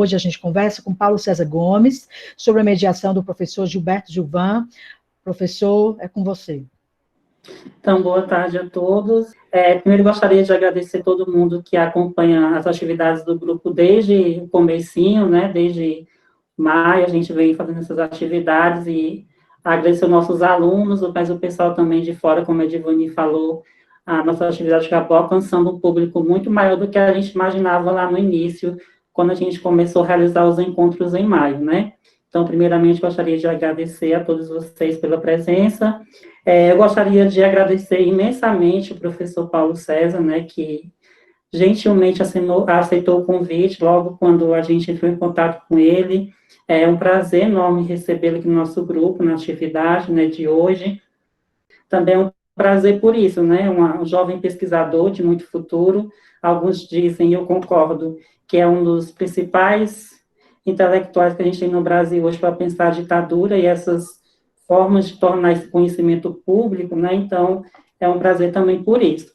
hoje a gente conversa com Paulo César Gomes sobre a mediação do professor Gilberto Gilvan. Professor, é com você. Então, boa tarde a todos. Primeiro, gostaria de agradecer todo mundo que acompanha as atividades do grupo desde o comecinho, né, desde maio, a gente vem fazendo essas atividades e agradecer aos nossos alunos, mas o pessoal também de fora, como a Divani falou, a nossa atividade acabou alcançando um público muito maior do que a gente imaginava lá no início, quando a gente começou a realizar os encontros em maio, né? Então, primeiramente, gostaria de agradecer a todos vocês pela presença. Eu gostaria de agradecer imensamente o professor Paulo César, né, que gentilmente aceitou o convite logo quando a gente entrou em contato com ele. É um prazer enorme recebê-lo aqui no nosso grupo, na atividade, né, de hoje. Também é um prazer por isso, né, um jovem pesquisador de muito futuro. Alguns dizem, e eu concordo, que é um dos principais intelectuais que a gente tem no Brasil hoje para pensar a ditadura e essas formas de tornar esse conhecimento público, né, então é um prazer também por isso.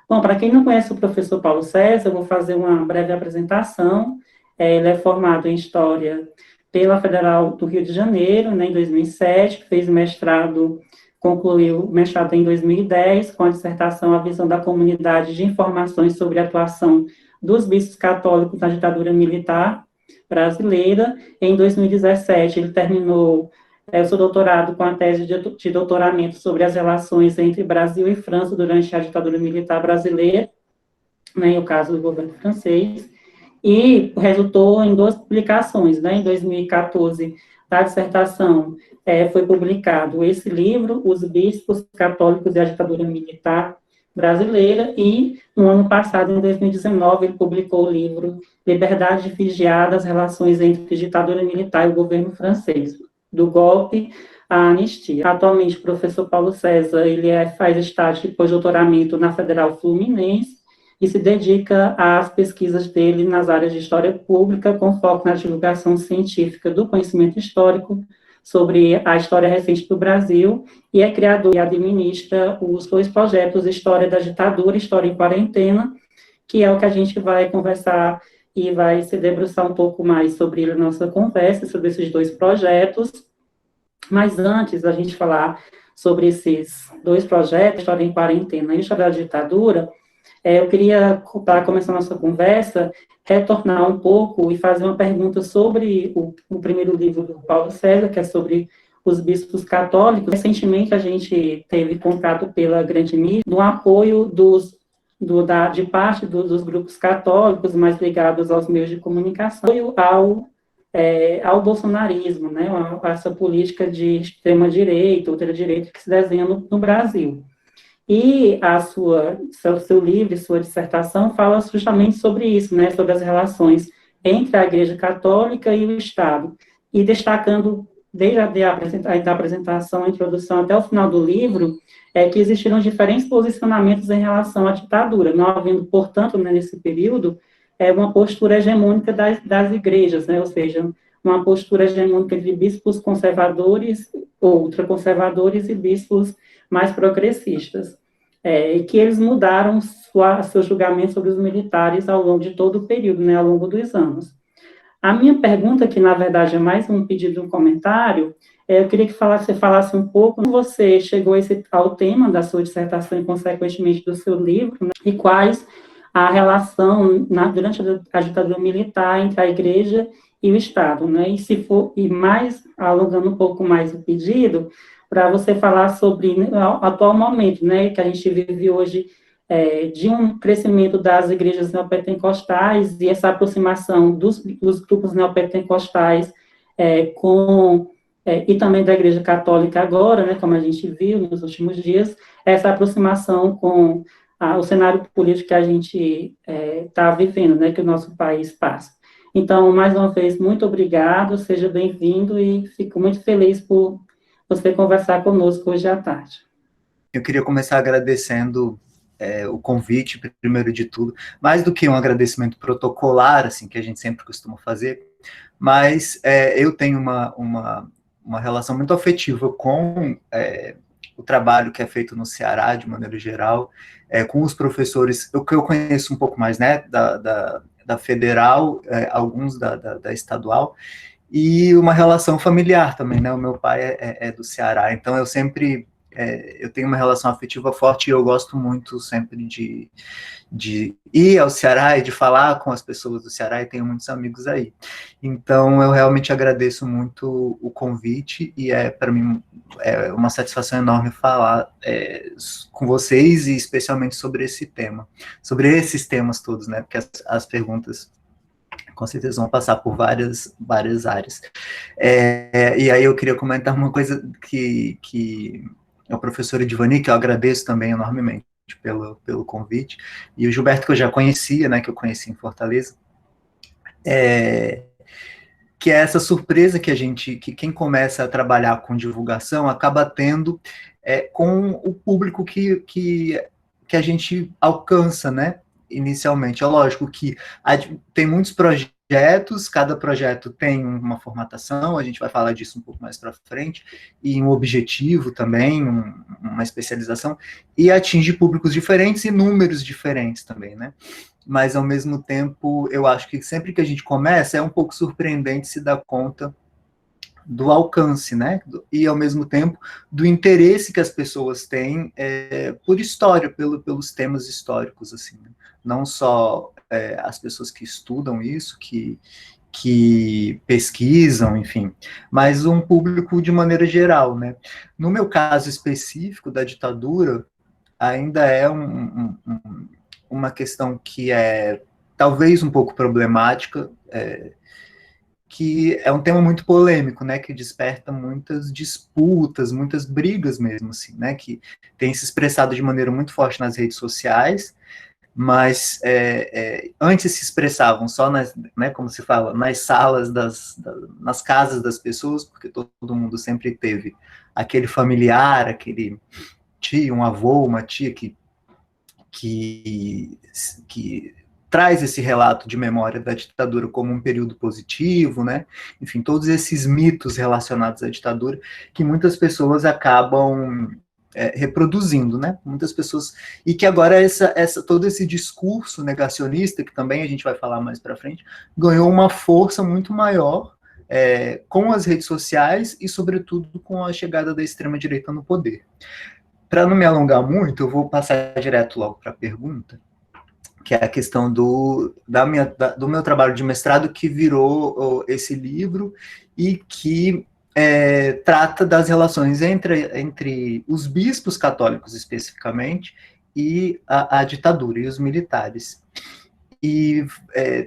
Bom, para quem não conhece o professor Paulo César, eu vou fazer uma breve apresentação. Ele é formado em História pela Federal do Rio de Janeiro, né, em 2007, fez mestrado, concluiu o mestrado em 2010, com a dissertação A Visão da Comunidade de Informações sobre a Atuação dos Bispos Católicos na Ditadura Militar Brasileira. Em 2017, ele terminou o seu doutorado com a tese de doutoramento sobre as relações entre Brasil e França durante a ditadura militar brasileira, né, o caso do governo francês, e resultou em 2 publicações, né, em 2014, da dissertação, foi publicado esse livro, Os Bispos Católicos e a Ditadura Militar Brasileira, e no ano passado, em 2019, ele publicou o livro Liberdade Vigiada, as relações entre ditadura militar e o governo francês, do golpe à anistia. Atualmente, o professor Paulo César, ele faz estágio de pós-doutoramento na Federal Fluminense e se dedica às pesquisas dele nas áreas de história pública, com foco na divulgação científica do conhecimento histórico sobre a história recente do Brasil, e é criador e administra os 2 projetos História da Ditadura e História em Quarentena, que é o que a gente vai conversar e vai se debruçar um pouco mais sobre a nossa conversa, sobre esses 2 projetos. Mas antes da gente falar sobre esses 2 projetos, História em Quarentena e História da Ditadura, eu queria, para começar a nossa conversa, retornar um pouco e fazer uma pergunta sobre o primeiro livro do Paulo César, que é sobre os bispos católicos. Recentemente, a gente teve contato pela grande mídia no apoio de parte dos grupos católicos mais ligados aos meios de comunicação, ao bolsonarismo, né, a essa política de extrema-direita, ultradireita que se desenha no Brasil. E seu livro, sua dissertação, fala justamente sobre isso, né, sobre as relações entre a Igreja Católica e o Estado, e destacando, desde a apresentação, a introdução até o final do livro, que existiram diferentes posicionamentos em relação à ditadura, não havendo, portanto, né, nesse período, uma postura hegemônica das igrejas, né, ou seja, uma postura hegemônica de bispos conservadores, ultraconservadores e bispos mais progressistas, e que eles mudaram seu julgamento sobre os militares ao longo de todo o período, né, ao longo dos anos. A minha pergunta, que na verdade é mais um pedido de um comentário, eu queria que você falasse um pouco como você chegou ao tema da sua dissertação e, consequentemente, do seu livro, né, e quais a relação durante a ditadura militar entre a Igreja e o Estado, né, e mais, alongando um pouco mais o pedido, para você falar sobre o atual momento, né, que a gente vive hoje, de um crescimento das igrejas neopentecostais e essa aproximação dos grupos neopentecostais e também da Igreja Católica agora, né, como a gente viu nos últimos dias, essa aproximação com o cenário político que a gente está vivendo, né, que o nosso país passa. Então, mais uma vez, muito obrigado, seja bem-vindo e fico muito feliz por você conversar conosco hoje à tarde. Eu queria começar agradecendo o convite, primeiro de tudo, mais do que um agradecimento protocolar, assim, que a gente sempre costuma fazer, mas eu tenho uma relação muito afetiva com o trabalho que é feito no Ceará, de maneira geral, com os professores, o que eu conheço um pouco mais, né, da federal, alguns da estadual, e uma relação familiar também, né? O meu pai é do Ceará, então eu sempre eu tenho uma relação afetiva forte e eu gosto muito sempre de ir ao Ceará e de falar com as pessoas do Ceará, e tenho muitos amigos aí. Então, eu realmente agradeço muito o convite, e para mim uma satisfação enorme falar com vocês, e especialmente sobre esse tema, sobre esses temas todos, né, porque as perguntas com certeza vão passar por várias áreas. E aí eu queria comentar uma coisa que é o professor Edvani, que eu agradeço também enormemente pelo convite, e o Gilberto, que eu já conhecia, né, que eu conheci em Fortaleza, que é essa surpresa que quem começa a trabalhar com divulgação acaba tendo com o público que a gente alcança, né, inicialmente. É lógico que tem muitos projetos, cada projeto tem uma formatação, a gente vai falar disso um pouco mais para frente, e um objetivo também, uma especialização, e atinge públicos diferentes e números diferentes também, né? Mas, ao mesmo tempo, eu acho que sempre que a gente começa, é um pouco surpreendente se dar conta do alcance, né? E, ao mesmo tempo, do interesse que as pessoas têm por história, pelos temas históricos, assim, né? Não só as pessoas que estudam isso, que pesquisam, enfim, mas um público de maneira geral, né? No meu caso específico da ditadura, ainda é uma questão que é talvez um pouco problemática, que é um tema muito polêmico, né, que desperta muitas disputas, muitas brigas mesmo, assim, né, que tem se expressado de maneira muito forte nas redes sociais, mas antes se expressavam só né, como se fala, nas salas, nas casas das pessoas, porque todo mundo sempre teve aquele familiar, aquele tio, um avô, uma tia que traz esse relato de memória da ditadura como um período positivo, né? Enfim, todos esses mitos relacionados à ditadura que muitas pessoas acabam reproduzindo, né? Muitas pessoas, e que agora todo esse discurso negacionista, que também a gente vai falar mais para frente, ganhou uma força muito maior com as redes sociais e, sobretudo, com a chegada da extrema-direita no poder. Para não me alongar muito, eu vou passar direto logo para a pergunta, que é a questão do meu trabalho de mestrado, que virou esse livro e que trata das relações entre os bispos católicos, especificamente, e a ditadura e os militares. E,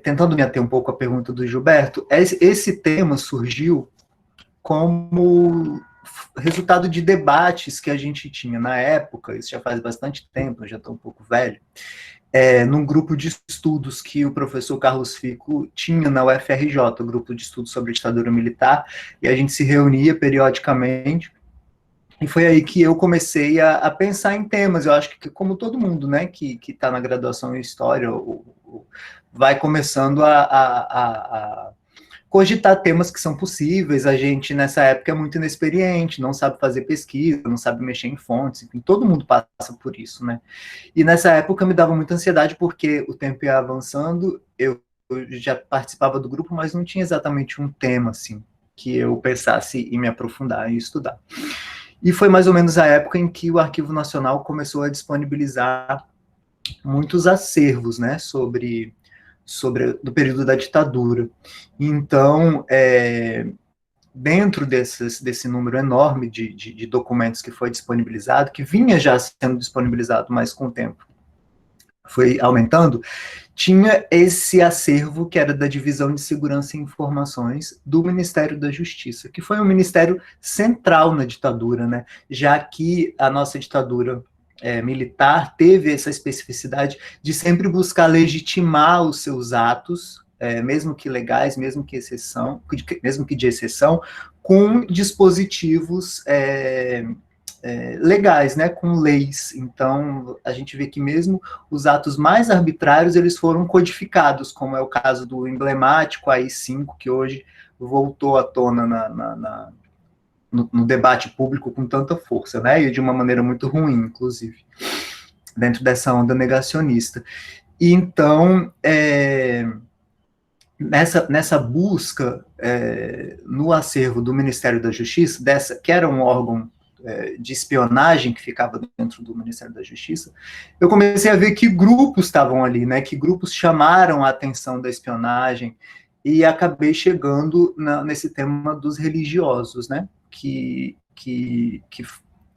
tentando me ater um pouco à pergunta do Gilberto, esse tema surgiu como resultado de debates que a gente tinha na época, isso já faz bastante tempo, eu já estou um pouco velho, num grupo de estudos que o professor Carlos Fico tinha na UFRJ, o grupo de estudos sobre ditadura militar, e a gente se reunia periodicamente, e foi aí que eu comecei a pensar em temas. Eu acho que, como todo mundo, né, que está na graduação em História, vai começando a cogitar temas que são possíveis. A gente, nessa época, é muito inexperiente, não sabe fazer pesquisa, não sabe mexer em fontes, enfim, todo mundo passa por isso, né? E nessa época me dava muita ansiedade, porque o tempo ia avançando, eu já participava do grupo, mas não tinha exatamente um tema, assim, que eu pensasse em me aprofundar e estudar. E foi mais ou menos a época em que o Arquivo Nacional começou a disponibilizar muitos acervos, né, do período da ditadura. Então, dentro desse número enorme de documentos que foi disponibilizado, que vinha já sendo disponibilizado, mas com o tempo foi aumentando, tinha esse acervo que era da Divisão de Segurança e Informações do Ministério da Justiça, que foi um ministério central na ditadura, né, já que a nossa ditadura militar teve essa especificidade de sempre buscar legitimar os seus atos, mesmo que legais, mesmo que de exceção, com dispositivos legais, né, com leis. Então, a gente vê que mesmo os atos mais arbitrários, eles foram codificados, como é o caso do emblemático AI-5, que hoje voltou à tona no debate público com tanta força, né, e de uma maneira muito ruim, inclusive, dentro dessa onda negacionista. E então, nessa busca no acervo do Ministério da Justiça, que era um órgão de espionagem que ficava dentro do Ministério da Justiça, eu comecei a ver que grupos estavam ali, né, que grupos chamaram a atenção da espionagem, e acabei chegando nesse tema dos religiosos, né, que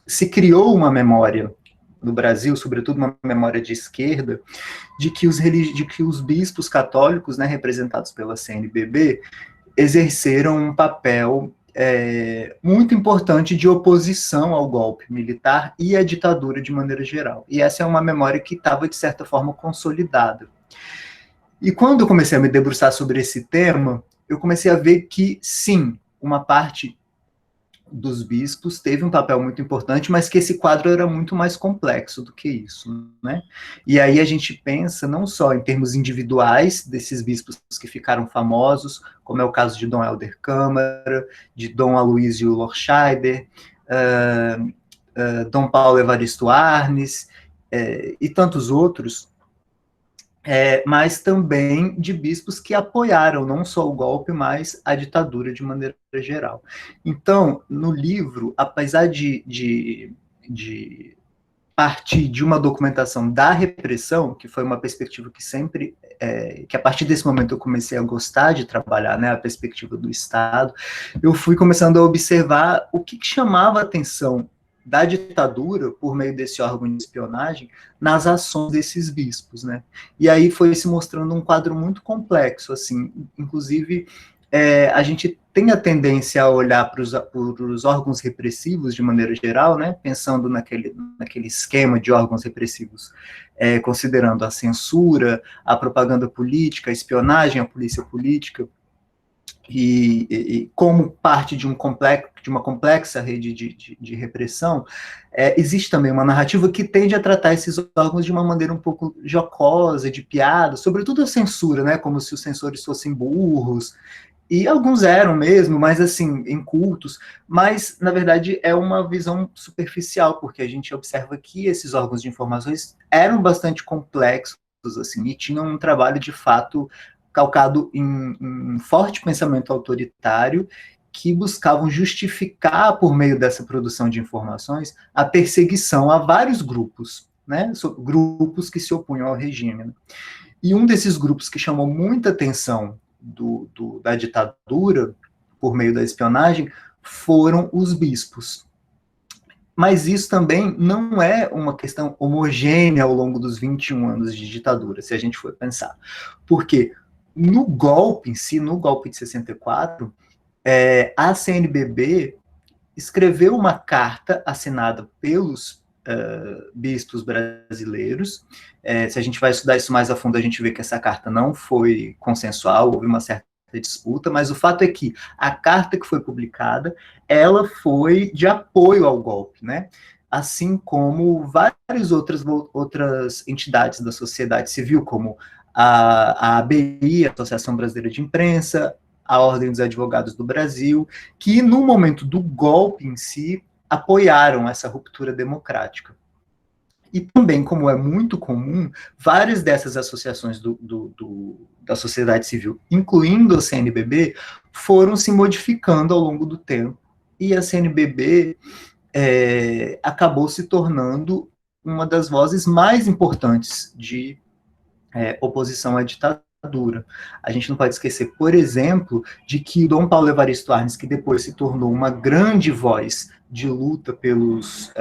se criou uma memória no Brasil, sobretudo uma memória de esquerda, de que os bispos católicos, né, representados pela CNBB, exerceram um papel muito importante de oposição ao golpe militar e à ditadura de maneira geral. E essa é uma memória que estava, de certa forma, consolidada. E quando eu comecei a me debruçar sobre esse tema, eu comecei a ver que, sim, uma parte dos bispos teve um papel muito importante, mas que esse quadro era muito mais complexo do que isso, né? E aí a gente pensa não só em termos individuais desses bispos que ficaram famosos, como é o caso de Dom Helder Câmara, de Dom Aloísio Lorscheider, Dom Paulo Evaristo Arnes, e tantos outros, mas também de bispos que apoiaram não só o golpe, mas a ditadura de maneira geral. Então, no livro, apesar de partir de uma documentação da repressão, que foi uma perspectiva que sempre, que a partir desse momento eu comecei a gostar de trabalhar, né, a perspectiva do Estado, eu fui começando a observar o que chamava a atenção da ditadura, por meio desse órgão de espionagem, nas ações desses bispos, né? E aí foi se mostrando um quadro muito complexo, assim, inclusive a gente tem a tendência a olhar para os órgãos repressivos de maneira geral, né? Pensando naquele esquema de órgãos repressivos, considerando a censura, a propaganda política, a espionagem, a polícia política, e como parte de uma complexa rede de repressão, existe também uma narrativa que tende a tratar esses órgãos de uma maneira um pouco jocosa, de piada, sobretudo a censura, né, como se os censores fossem burros, e alguns eram mesmo, mas assim, incultos, mas na verdade é uma visão superficial, porque a gente observa que esses órgãos de informações eram bastante complexos, assim, e tinham um trabalho de fato calcado em um forte pensamento autoritário, que buscavam justificar, por meio dessa produção de informações, a perseguição a vários grupos, né, grupos que se opunham ao regime. Né? E um desses grupos que chamou muita atenção da ditadura, por meio da espionagem, foram os bispos. Mas isso também não é uma questão homogênea ao longo dos 21 anos de ditadura, se a gente for pensar. Porque no golpe em si, no golpe de 64, a CNBB escreveu uma carta assinada pelos bispos brasileiros. Se a gente vai estudar isso mais a fundo, a gente vê que essa carta não foi consensual, houve uma certa disputa, mas o fato é que a carta que foi publicada, ela foi de apoio ao golpe, né? Assim como várias outras entidades da sociedade civil, como a ABI, a Associação Brasileira de Imprensa, a Ordem dos Advogados do Brasil, que no momento do golpe em si, apoiaram essa ruptura democrática. E também, como é muito comum, várias dessas associações da sociedade civil, incluindo a CNBB, foram se modificando ao longo do tempo, e a CNBB acabou se tornando uma das vozes mais importantes de oposição à ditadura. A gente não pode esquecer, por exemplo, de que Dom Paulo Evaristo Arnes, que depois se tornou uma grande voz de luta pelos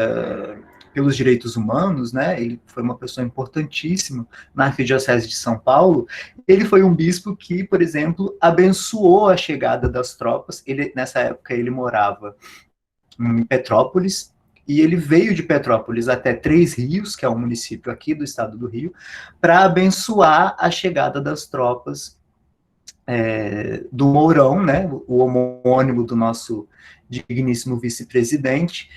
direitos humanos, né? Ele foi uma pessoa importantíssima na Arquidiocese de São Paulo. Ele foi um bispo que, por exemplo, abençoou a chegada das tropas. Nessa época ele morava em Petrópolis, e ele veio de Petrópolis até Três Rios, que é um município aqui do estado do Rio, para abençoar a chegada das tropas do Mourão, né, o homônimo do nosso digníssimo vice-presidente,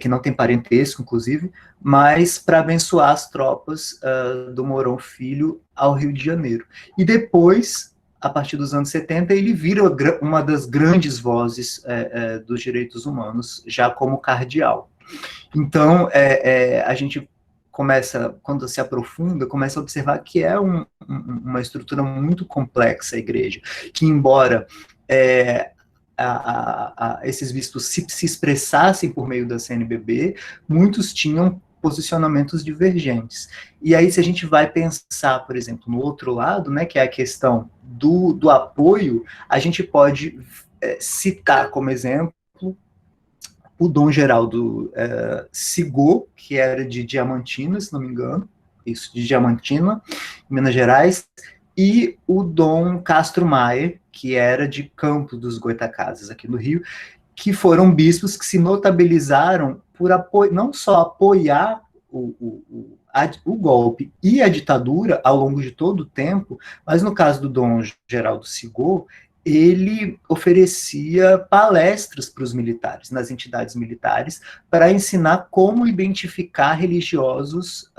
que não tem parentesco, inclusive, mas para abençoar as tropas do Mourão Filho ao Rio de Janeiro. E depois, a partir dos anos 70, ele vira uma das grandes vozes dos direitos humanos, já como cardeal. Então, a gente quando se aprofunda, começa a observar que é uma estrutura muito complexa a igreja, que embora esses bispos se expressassem por meio da CNBB, muitos tinham posicionamentos divergentes. E aí, se a gente vai pensar, por exemplo, no outro lado, né, que é a questão do apoio, a gente pode citar como exemplo o Dom Geraldo Sigô, que era de Diamantina, se não me engano, isso, de Diamantina, Minas Gerais, e o Dom Castro Maia, que era de Campos dos Goytacazes, aqui no Rio, que foram bispos que se notabilizaram por não só apoiar o golpe e a ditadura ao longo de todo o tempo, mas no caso do Dom Geraldo Sigô, ele oferecia palestras para os militares, nas entidades militares, para ensinar como identificar religiosos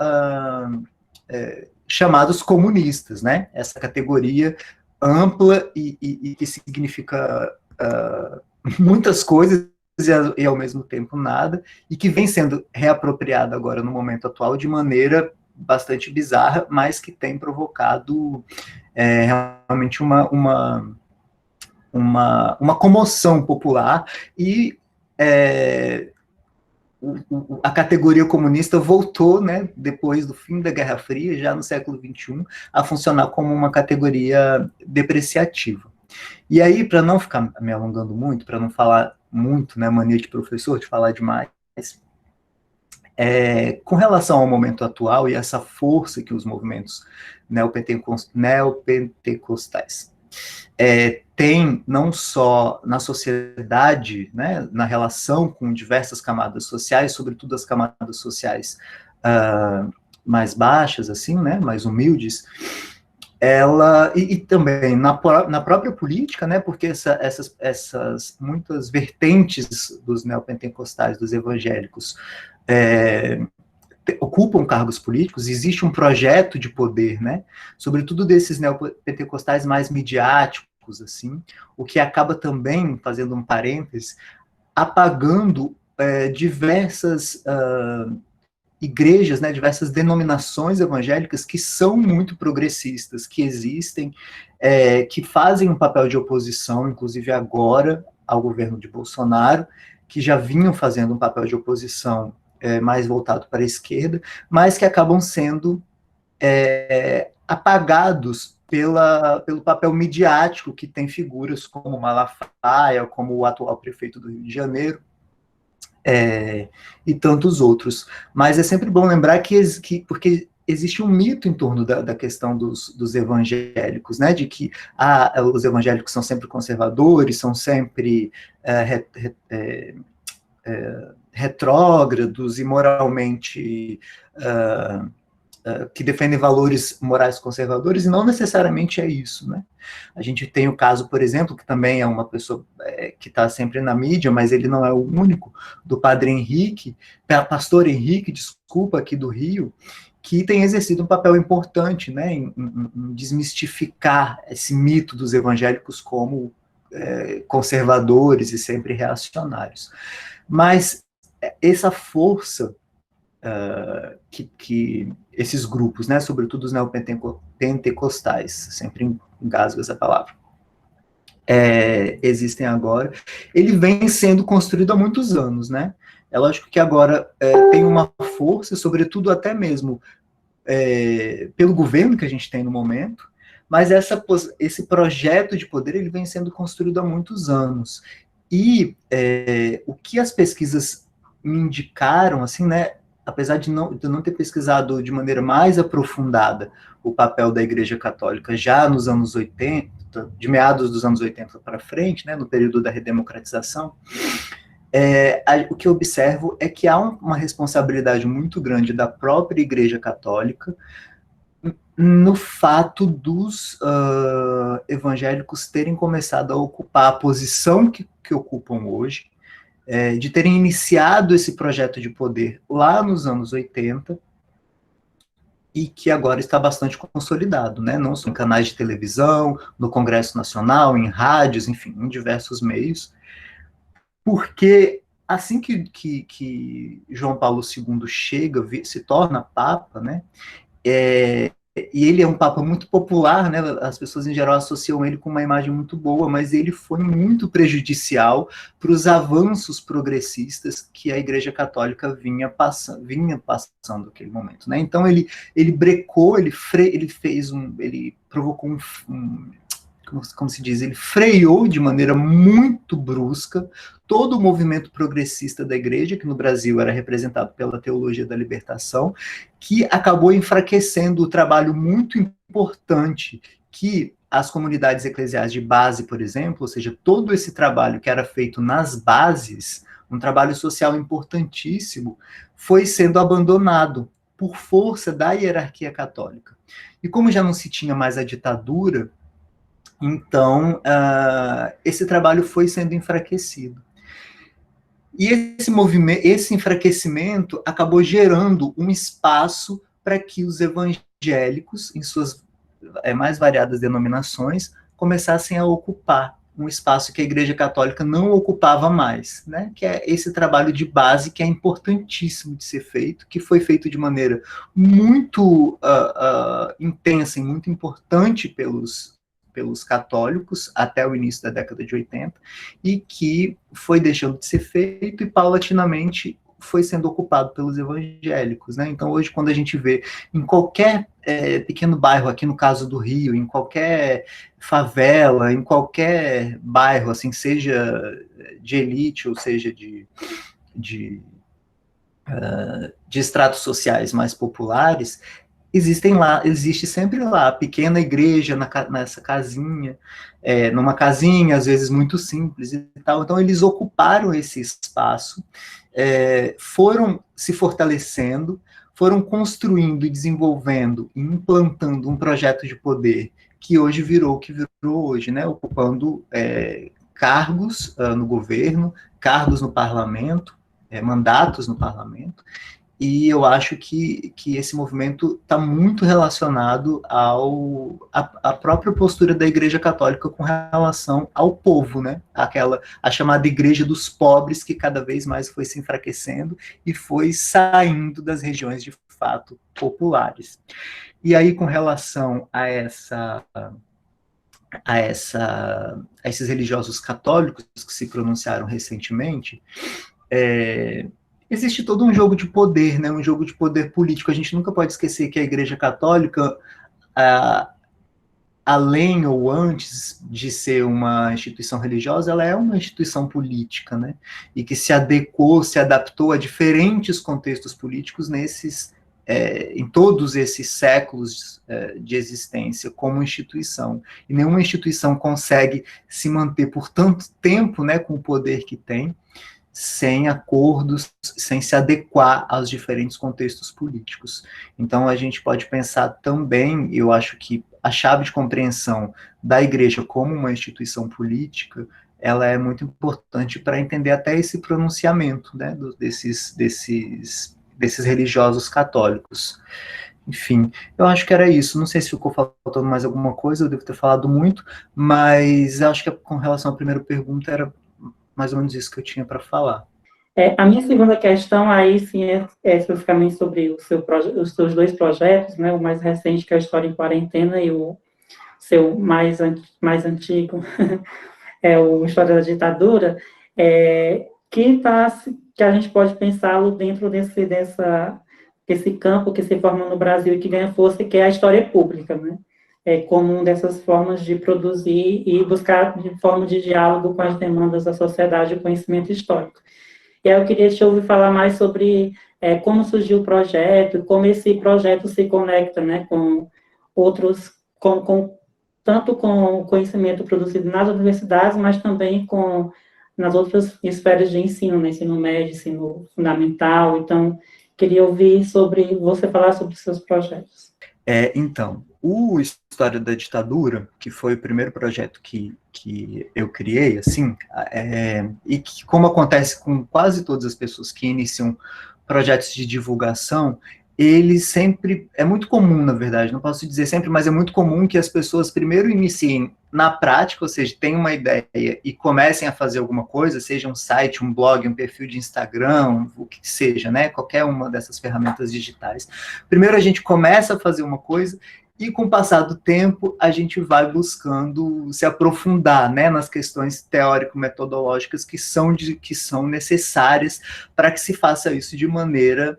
chamados comunistas, né? Essa categoria ampla e que significa muitas coisas e ao mesmo tempo nada, e que vem sendo reapropriada agora no momento atual de maneira bastante bizarra, mas que tem provocado realmente uma comoção popular, e a categoria comunista voltou, né, depois do fim da Guerra Fria, já no século XXI, a funcionar como uma categoria depreciativa. E aí, para não ficar me alongando muito, para não falar muito, né, mania de professor, de falar demais, com relação ao momento atual e essa força que os movimentos neopentecostais tem, não só na sociedade, né, na relação com diversas camadas sociais, sobretudo as camadas sociais mais baixas, assim, né, mais humildes, e também na própria política, né, porque essas muitas vertentes dos neopentecostais, dos evangélicos, ocupam cargos políticos, existe um projeto de poder, né, sobretudo desses neopentecostais mais midiáticos, assim, o que acaba também, fazendo um parênteses, apagando diversas igrejas, né, diversas denominações evangélicas que são muito progressistas, que existem, que fazem um papel de oposição, inclusive agora, ao governo de Bolsonaro, que já vinham fazendo um papel de oposição mais voltado para a esquerda, mas que acabam sendo apagados pelo papel midiático que tem figuras como Malafaia, como o atual prefeito do Rio de Janeiro, e tantos outros. Mas é sempre bom lembrar porque existe um mito em torno da questão dos evangélicos, né, de que os evangélicos são sempre conservadores, são sempre retrógrados e moralmente que defendem valores morais conservadores, e não necessariamente é isso, né? A gente tem o caso, por exemplo, que também é uma pessoa que está sempre na mídia, mas ele não é o único, do padre Henrique, pastor Henrique, desculpa, aqui do Rio, que tem exercido um papel importante, né, em desmistificar esse mito dos evangélicos como conservadores e sempre reacionários. Mas essa força que esses grupos, né, sobretudo os neopentecostais, sempre engasgo essa palavra, existem agora, ele vem sendo construído há muitos anos, né? É lógico que agora tem uma força, sobretudo até mesmo pelo governo que a gente tem no momento, mas esse projeto de poder ele vem sendo construído há muitos anos. E o que as pesquisas me indicaram, assim, né, apesar de eu não ter pesquisado de maneira mais aprofundada o papel da Igreja Católica já nos anos 80, de meados dos anos 80 para frente, né, no período da redemocratização, o que eu observo é que há uma responsabilidade muito grande da própria Igreja Católica no fato dos evangélicos terem começado a ocupar a posição que ocupam hoje, de terem iniciado esse projeto de poder lá nos anos 80, e que agora está bastante consolidado, né? Não só em canais de televisão, no Congresso Nacional, em rádios, enfim, em diversos meios, porque assim que João Paulo II chega, se torna Papa, né? E ele é um Papa muito popular, né? As pessoas em geral associam ele com uma imagem muito boa, mas ele foi muito prejudicial para os avanços progressistas que a Igreja Católica vinha passando naquele momento, né? Então ele brecou, ele provocou como se diz, ele freou de maneira muito brusca todo o movimento progressista da igreja, que no Brasil era representado pela teologia da libertação, que acabou enfraquecendo o trabalho muito importante que as comunidades eclesiais de base, por exemplo, ou seja, todo esse trabalho que era feito nas bases, um trabalho social importantíssimo, foi sendo abandonado por força da hierarquia católica. E como já não se tinha mais a ditadura, então, esse trabalho foi sendo enfraquecido. E esse enfraquecimento acabou gerando um espaço para que os evangélicos, em suas mais variadas denominações, começassem a ocupar um espaço que a Igreja Católica não ocupava mais, né? Que é esse trabalho de base que é importantíssimo de ser feito, que foi feito de maneira muito intensa e muito importante pelos católicos até o início da década de 80, e que foi deixando de ser feito e paulatinamente foi sendo ocupado pelos evangélicos, né? Então hoje, quando a gente vê em qualquer pequeno bairro, aqui no caso do Rio, em qualquer favela, em qualquer bairro, assim, seja de elite ou seja de estratos sociais mais populares, existe sempre lá a pequena igreja nessa casinha, numa casinha, às vezes muito simples e tal. Então, eles ocuparam esse espaço, foram se fortalecendo, foram construindo e desenvolvendo e implantando um projeto de poder que hoje virou o que virou hoje, né? Ocupando cargos no governo, cargos no parlamento, mandatos no parlamento. E eu acho que esse movimento está muito relacionado à própria postura da Igreja Católica com relação ao povo, né? A chamada Igreja dos Pobres, que cada vez mais foi se enfraquecendo e foi saindo das regiões de fato populares. E aí, com relação a esses religiosos católicos que se pronunciaram recentemente, existe todo um jogo de poder, né? Um jogo de poder político. A gente nunca pode esquecer que a Igreja Católica, além ou antes de ser uma instituição religiosa, ela é uma instituição política, né? E que se adequou, se adaptou a diferentes contextos políticos em todos esses séculos de existência como instituição. E nenhuma instituição consegue se manter por tanto tempo, né, com o poder que tem, sem acordos, sem se adequar aos diferentes contextos políticos. Então, a gente pode pensar também, eu acho que a chave de compreensão da igreja como uma instituição política, ela é muito importante para entender até esse pronunciamento, né, desses religiosos católicos. Enfim, eu acho que era isso. Não sei se ficou faltando mais alguma coisa, eu devo ter falado muito, mas eu acho que com relação à primeira pergunta era mais ou menos isso que eu tinha para falar. A minha segunda questão aí, sim, é especificamente sobre os seus dois projetos, né, o mais recente, que é a História em Quarentena, e o seu mais antigo, o História da Ditadura, que a gente pode pensá-lo dentro desse campo que se forma no Brasil e que ganha força, que é a história pública, né? Como uma dessas formas de produzir e buscar de forma de diálogo com as demandas da sociedade e conhecimento histórico. E aí eu queria te ouvir falar mais sobre como surgiu o projeto, como esse projeto se conecta, né, com outros, tanto com o conhecimento produzido nas universidades, mas também nas outras esferas de ensino, né, ensino médio, ensino fundamental. Então, queria ouvir você falar sobre os seus projetos. Então, o História da Ditadura, que foi o primeiro projeto que eu criei, assim, e que, como acontece com quase todas as pessoas que iniciam projetos de divulgação, ele sempre, é muito comum, na verdade, não posso dizer sempre, mas é muito comum que as pessoas primeiro iniciem na prática, ou seja, tenham uma ideia e comecem a fazer alguma coisa, seja um site, um blog, um perfil de Instagram, o que seja, né, qualquer uma dessas ferramentas digitais. Primeiro a gente começa a fazer uma coisa e com o passar do tempo a gente vai buscando se aprofundar, né, nas questões teórico-metodológicas que são necessárias para que se faça isso de maneira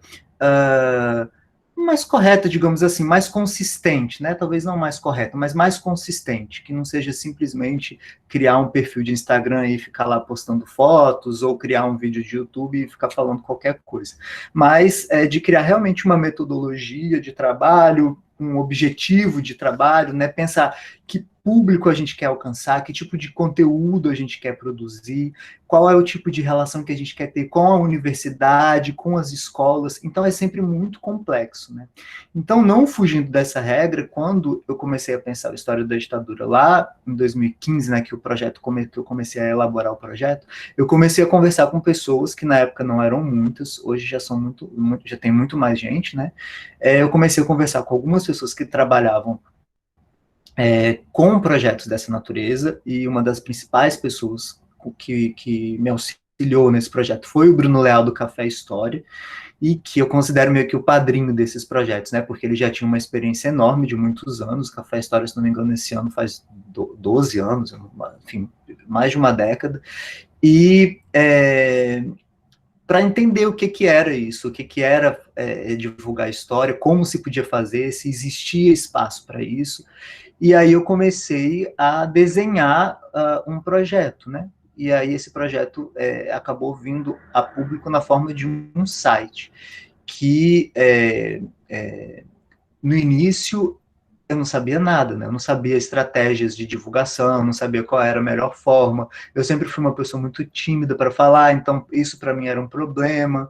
mais correta, digamos assim, mais consistente, né? Talvez não mais correta, mas mais consistente, que não seja simplesmente criar um perfil de Instagram e ficar lá postando fotos, ou criar um vídeo de YouTube e ficar falando qualquer coisa. Mas de criar realmente uma metodologia de trabalho, um objetivo de trabalho, né? Pensar que público a gente quer alcançar, que tipo de conteúdo a gente quer produzir, qual é o tipo de relação que a gente quer ter com a universidade, com as escolas. Então é sempre muito complexo, né? Então, não fugindo dessa regra, quando eu comecei a pensar a história da ditadura lá em 2015, né, que eu comecei a elaborar o projeto, eu comecei a conversar com pessoas que na época não eram muitas, hoje já são já tem muito mais gente, né? Eu comecei a conversar com algumas pessoas que trabalhavam com projetos dessa natureza, e uma das principais pessoas que me auxiliou nesse projeto foi o Bruno Leal do Café História, e que eu considero meio que o padrinho desses projetos, né, porque ele já tinha uma experiência enorme de muitos anos. Café História, se não me engano, esse ano faz 12 anos, enfim, mais de uma década, e para entender o que era isso, o que era divulgar história, como se podia fazer, se existia espaço para isso. E aí eu comecei a desenhar um projeto, né? E aí esse projeto acabou vindo a público na forma de um site, que no início eu não sabia nada, né? Eu não sabia estratégias de divulgação, não sabia qual era a melhor forma. Eu sempre fui uma pessoa muito tímida para falar, então isso para mim era um problema.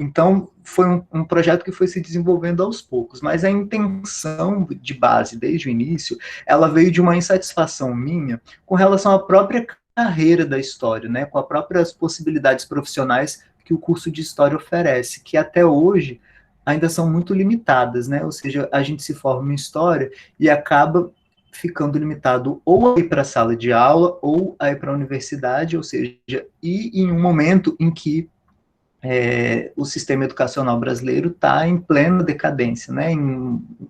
Então, foi um projeto que foi se desenvolvendo aos poucos, mas a intenção de base, desde o início, ela veio de uma insatisfação minha com relação à própria carreira da história, né, com as próprias possibilidades profissionais que o curso de História oferece, que até hoje ainda são muito limitadas, né, ou seja, a gente se forma em História e acaba ficando limitado ou a ir para a sala de aula ou a ir para a universidade, ou seja, e em um momento em que o sistema educacional brasileiro está em plena decadência, né,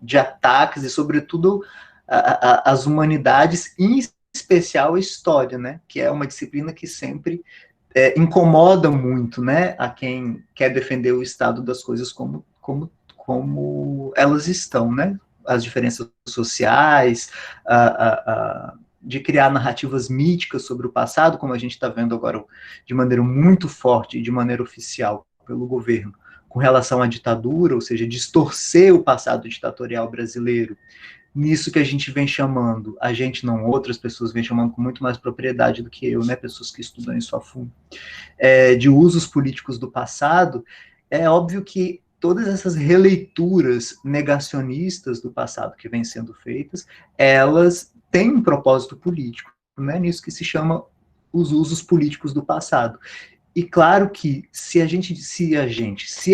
de ataques, e sobretudo as humanidades, em especial a história, né, que é uma disciplina que sempre incomoda muito, né, a quem quer defender o estado das coisas como elas estão, né, as diferenças sociais, de criar narrativas míticas sobre o passado, como a gente está vendo agora de maneira muito forte e de maneira oficial pelo governo, com relação à ditadura, ou seja, distorcer o passado ditatorial brasileiro, nisso que a gente vem chamando, a gente não, outras pessoas vêm chamando com muito mais propriedade do que eu, né, pessoas que estudam isso a fundo, de usos políticos do passado. É óbvio que todas essas releituras negacionistas do passado que vêm sendo feitas, elas têm um propósito político, né, nisso que se chama os usos políticos do passado. E claro que se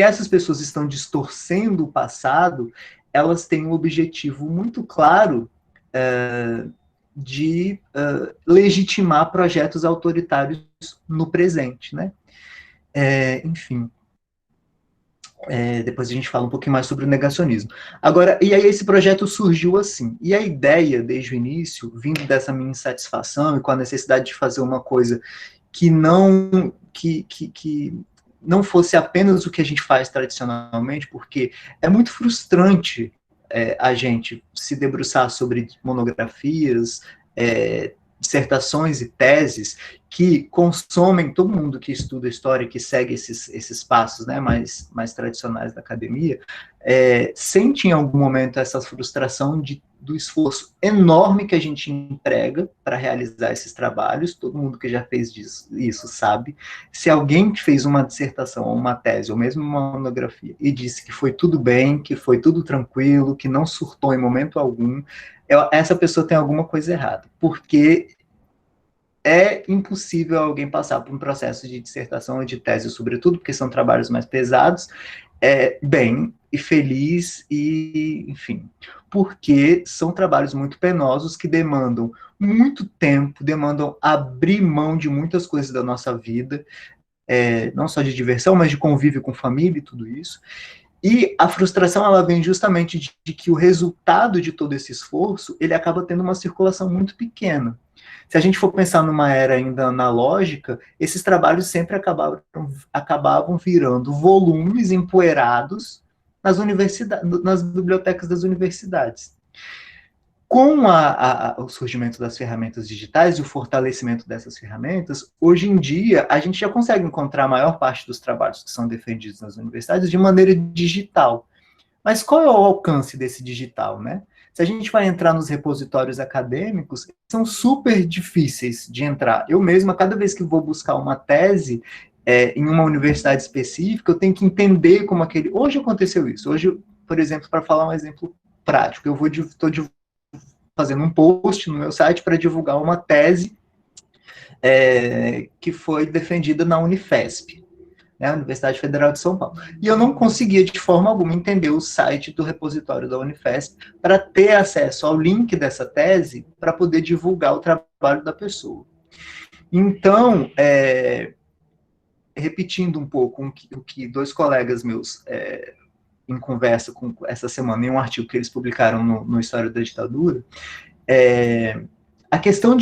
essas pessoas estão distorcendo o passado, elas têm um objetivo muito claro de legitimar projetos autoritários no presente, né? Enfim. Depois a gente fala um pouquinho mais sobre o negacionismo. Agora, e aí esse projeto surgiu assim, e a ideia, desde o início, vindo dessa minha insatisfação e com a necessidade de fazer uma coisa que não não fosse apenas o que a gente faz tradicionalmente, porque é muito frustrante a gente se debruçar sobre monografias, dissertações e teses que consomem, todo mundo que estuda história, que segue esses passos, né, mais tradicionais da academia, sente em algum momento essa frustração do esforço enorme que a gente emprega para realizar esses trabalhos. Todo mundo que já fez isso sabe. Se alguém fez uma dissertação, ou uma tese, ou mesmo uma monografia, e disse que foi tudo bem, que foi tudo tranquilo, que não surtou em momento algum, essa pessoa tem alguma coisa errada, porque é impossível alguém passar por um processo de dissertação ou de tese, sobretudo porque são trabalhos mais pesados, bem e feliz e, enfim, porque são trabalhos muito penosos que demandam muito tempo, demandam abrir mão de muitas coisas da nossa vida, não só de diversão, mas de convívio com família e tudo isso. E a frustração, ela vem justamente de que o resultado de todo esse esforço, ele acaba tendo uma circulação muito pequena. Se a gente for pensar numa era ainda analógica, esses trabalhos sempre acabavam virando volumes empoeirados nas universidades, nas bibliotecas das universidades. Com o surgimento das ferramentas digitais e o fortalecimento dessas ferramentas, hoje em dia a gente já consegue encontrar a maior parte dos trabalhos que são defendidos nas universidades de maneira digital. Mas qual é o alcance desse digital, né? Se a gente vai entrar nos repositórios acadêmicos, são super difíceis de entrar. Eu mesma, cada vez que vou buscar uma tese em uma universidade específica, eu tenho que entender como aquele... Hoje aconteceu isso. Hoje, por exemplo, para falar um exemplo prático, eu estou fazendo um post no meu site para divulgar uma tese que foi defendida na Unifesp, né, a Universidade Federal de São Paulo. E eu não conseguia, de forma alguma, entender o site do repositório da Unifesp para ter acesso ao link dessa tese para poder divulgar o trabalho da pessoa. Então, repetindo um pouco o que dois colegas meus, em conversa essa semana, em um artigo que eles publicaram no História da Ditadura, a questão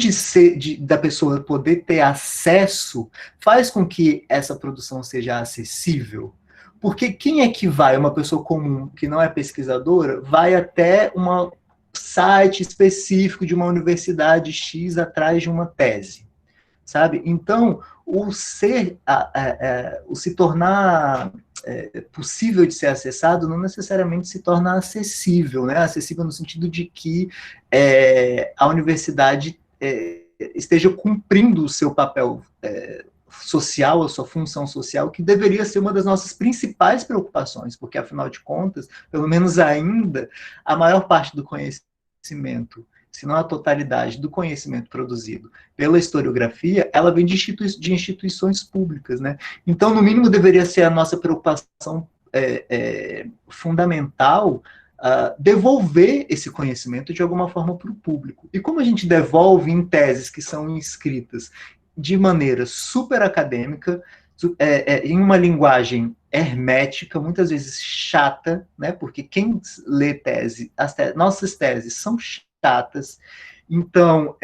da pessoa poder ter acesso faz com que essa produção seja acessível. Porque quem é que vai, uma pessoa comum, que não é pesquisadora, vai até um site específico de uma universidade X atrás de uma tese, sabe? Então, o se tornar possível de ser acessado não necessariamente se torna acessível, né? Acessível no sentido de que a universidade esteja cumprindo o seu papel social, a sua função social, que deveria ser uma das nossas principais preocupações, porque, afinal de contas, pelo menos ainda, a maior parte do conhecimento, se não a totalidade do conhecimento produzido pela historiografia, ela vem de instituições públicas, né? Então, no mínimo, deveria ser a nossa preocupação fundamental devolver esse conhecimento de alguma forma para o público. E como a gente devolve em teses que são escritas de maneira super acadêmica, em uma linguagem hermética, muitas vezes chata, né? Porque quem lê nossas teses são chatas. Então,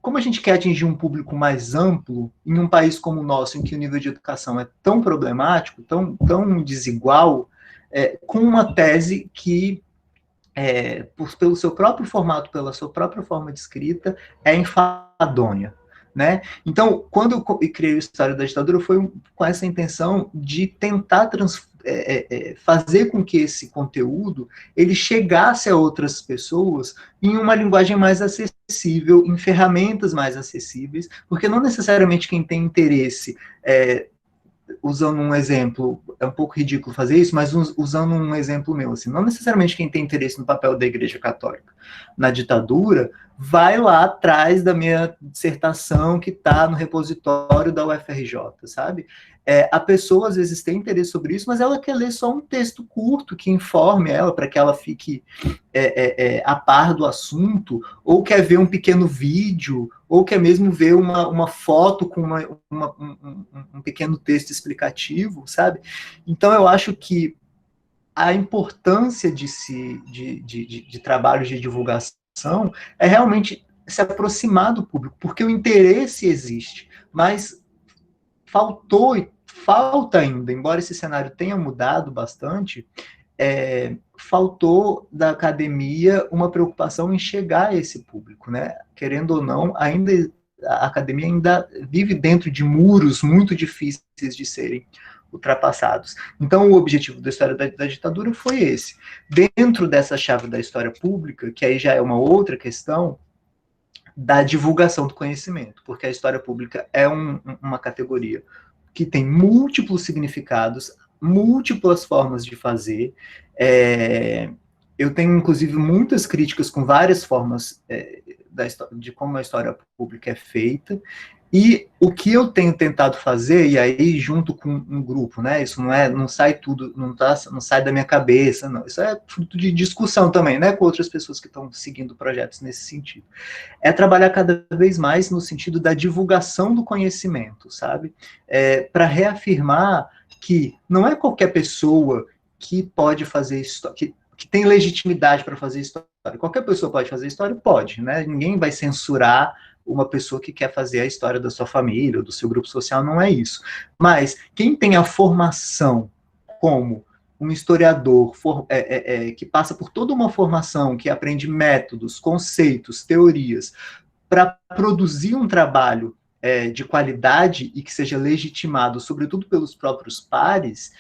como a gente quer atingir um público mais amplo, em um país como o nosso, em que o nível de educação é tão problemático, tão desigual, com uma tese que, pelo seu próprio formato, pela sua própria forma de escrita, é enfadonha, né? Então, quando eu criei a História da Ditadura, foi com essa intenção de tentar fazer com que esse conteúdo ele chegasse a outras pessoas em uma linguagem mais acessível, em ferramentas mais acessíveis, porque não necessariamente quem tem interesse, usando um exemplo, é um pouco ridículo fazer isso, mas usando um exemplo meu, assim, não necessariamente quem tem interesse no papel da Igreja Católica na ditadura vai lá atrás da minha dissertação que está no repositório da UFRJ, sabe? A pessoa, às vezes, tem interesse sobre isso, mas ela quer ler só um texto curto que informe ela, para que ela fique a par do assunto, ou quer ver um pequeno vídeo, ou quer mesmo ver uma foto com um pequeno texto explicativo, sabe? Então, eu acho que a importância de trabalhos de divulgação é realmente se aproximar do público, porque o interesse existe, mas falta ainda, embora esse cenário tenha mudado bastante, faltou da academia uma preocupação em chegar a esse público, né? Querendo ou não, a academia ainda vive dentro de muros muito difíceis de serem ultrapassados. Então, o objetivo da História da Ditadura foi esse. Dentro dessa chave da história pública, que aí já é uma outra questão, da divulgação do conhecimento, porque a história pública é uma categoria que tem múltiplos significados, múltiplas formas de fazer. Eu tenho, inclusive, muitas críticas com várias formas de como a história pública é feita, E o que eu tenho tentado fazer, e aí junto com um grupo, né? Isso não sai tudo, não sai da minha cabeça, não. Isso é fruto de discussão também, né? Com outras pessoas que estão seguindo projetos nesse sentido. É trabalhar cada vez mais no sentido da divulgação do conhecimento, sabe? Para reafirmar que não é qualquer pessoa que pode fazer história, que tem legitimidade para fazer história. Qualquer pessoa pode fazer história? Pode, né? Ninguém vai censurar uma pessoa que quer fazer a história da sua família ou do seu grupo social, não é isso. Mas quem tem a formação como um historiador que passa por toda uma formação, que aprende métodos, conceitos, teorias, para produzir um trabalho de qualidade e que seja legitimado, sobretudo pelos próprios pares,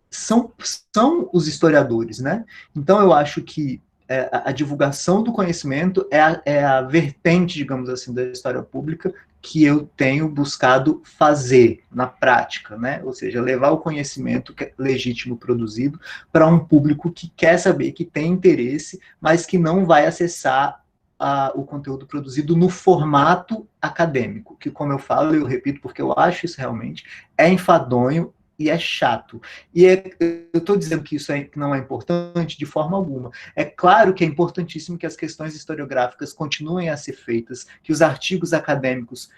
são os historiadores, né? Então, eu acho que a divulgação do conhecimento é a vertente, digamos assim, da história pública que eu tenho buscado fazer na prática, né? Ou seja, levar o conhecimento que é legítimo produzido para um público que quer saber, que tem interesse, mas que não vai acessar o conteúdo produzido no formato acadêmico, que, como eu falo, eu repito, porque eu acho isso realmente, é enfadonho e é chato. E eu estou dizendo que isso não é importante de forma alguma. É claro que é importantíssimo que as questões historiográficas continuem a ser feitas, que os artigos acadêmicos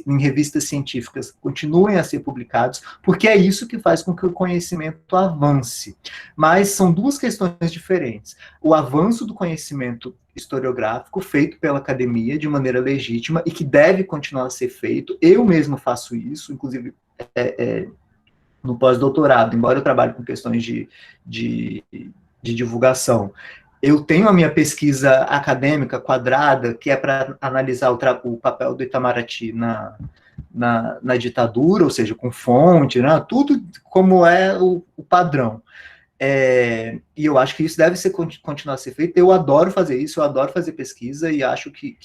em revistas científicas continuem a ser publicados, porque é isso que faz com que o conhecimento avance. Mas são duas questões diferentes. O avanço do conhecimento historiográfico feito pela academia de maneira legítima e que deve continuar a ser feito. Eu mesmo faço isso, inclusive no pós-doutorado, embora eu trabalhe com questões de divulgação. Eu tenho a minha pesquisa acadêmica quadrada, que é para analisar o papel do Itamaraty na ditadura, ou seja, com fonte, né, tudo como é o padrão. E eu acho que isso deve continuar a ser feito. Eu adoro fazer isso, eu adoro fazer pesquisa e acho que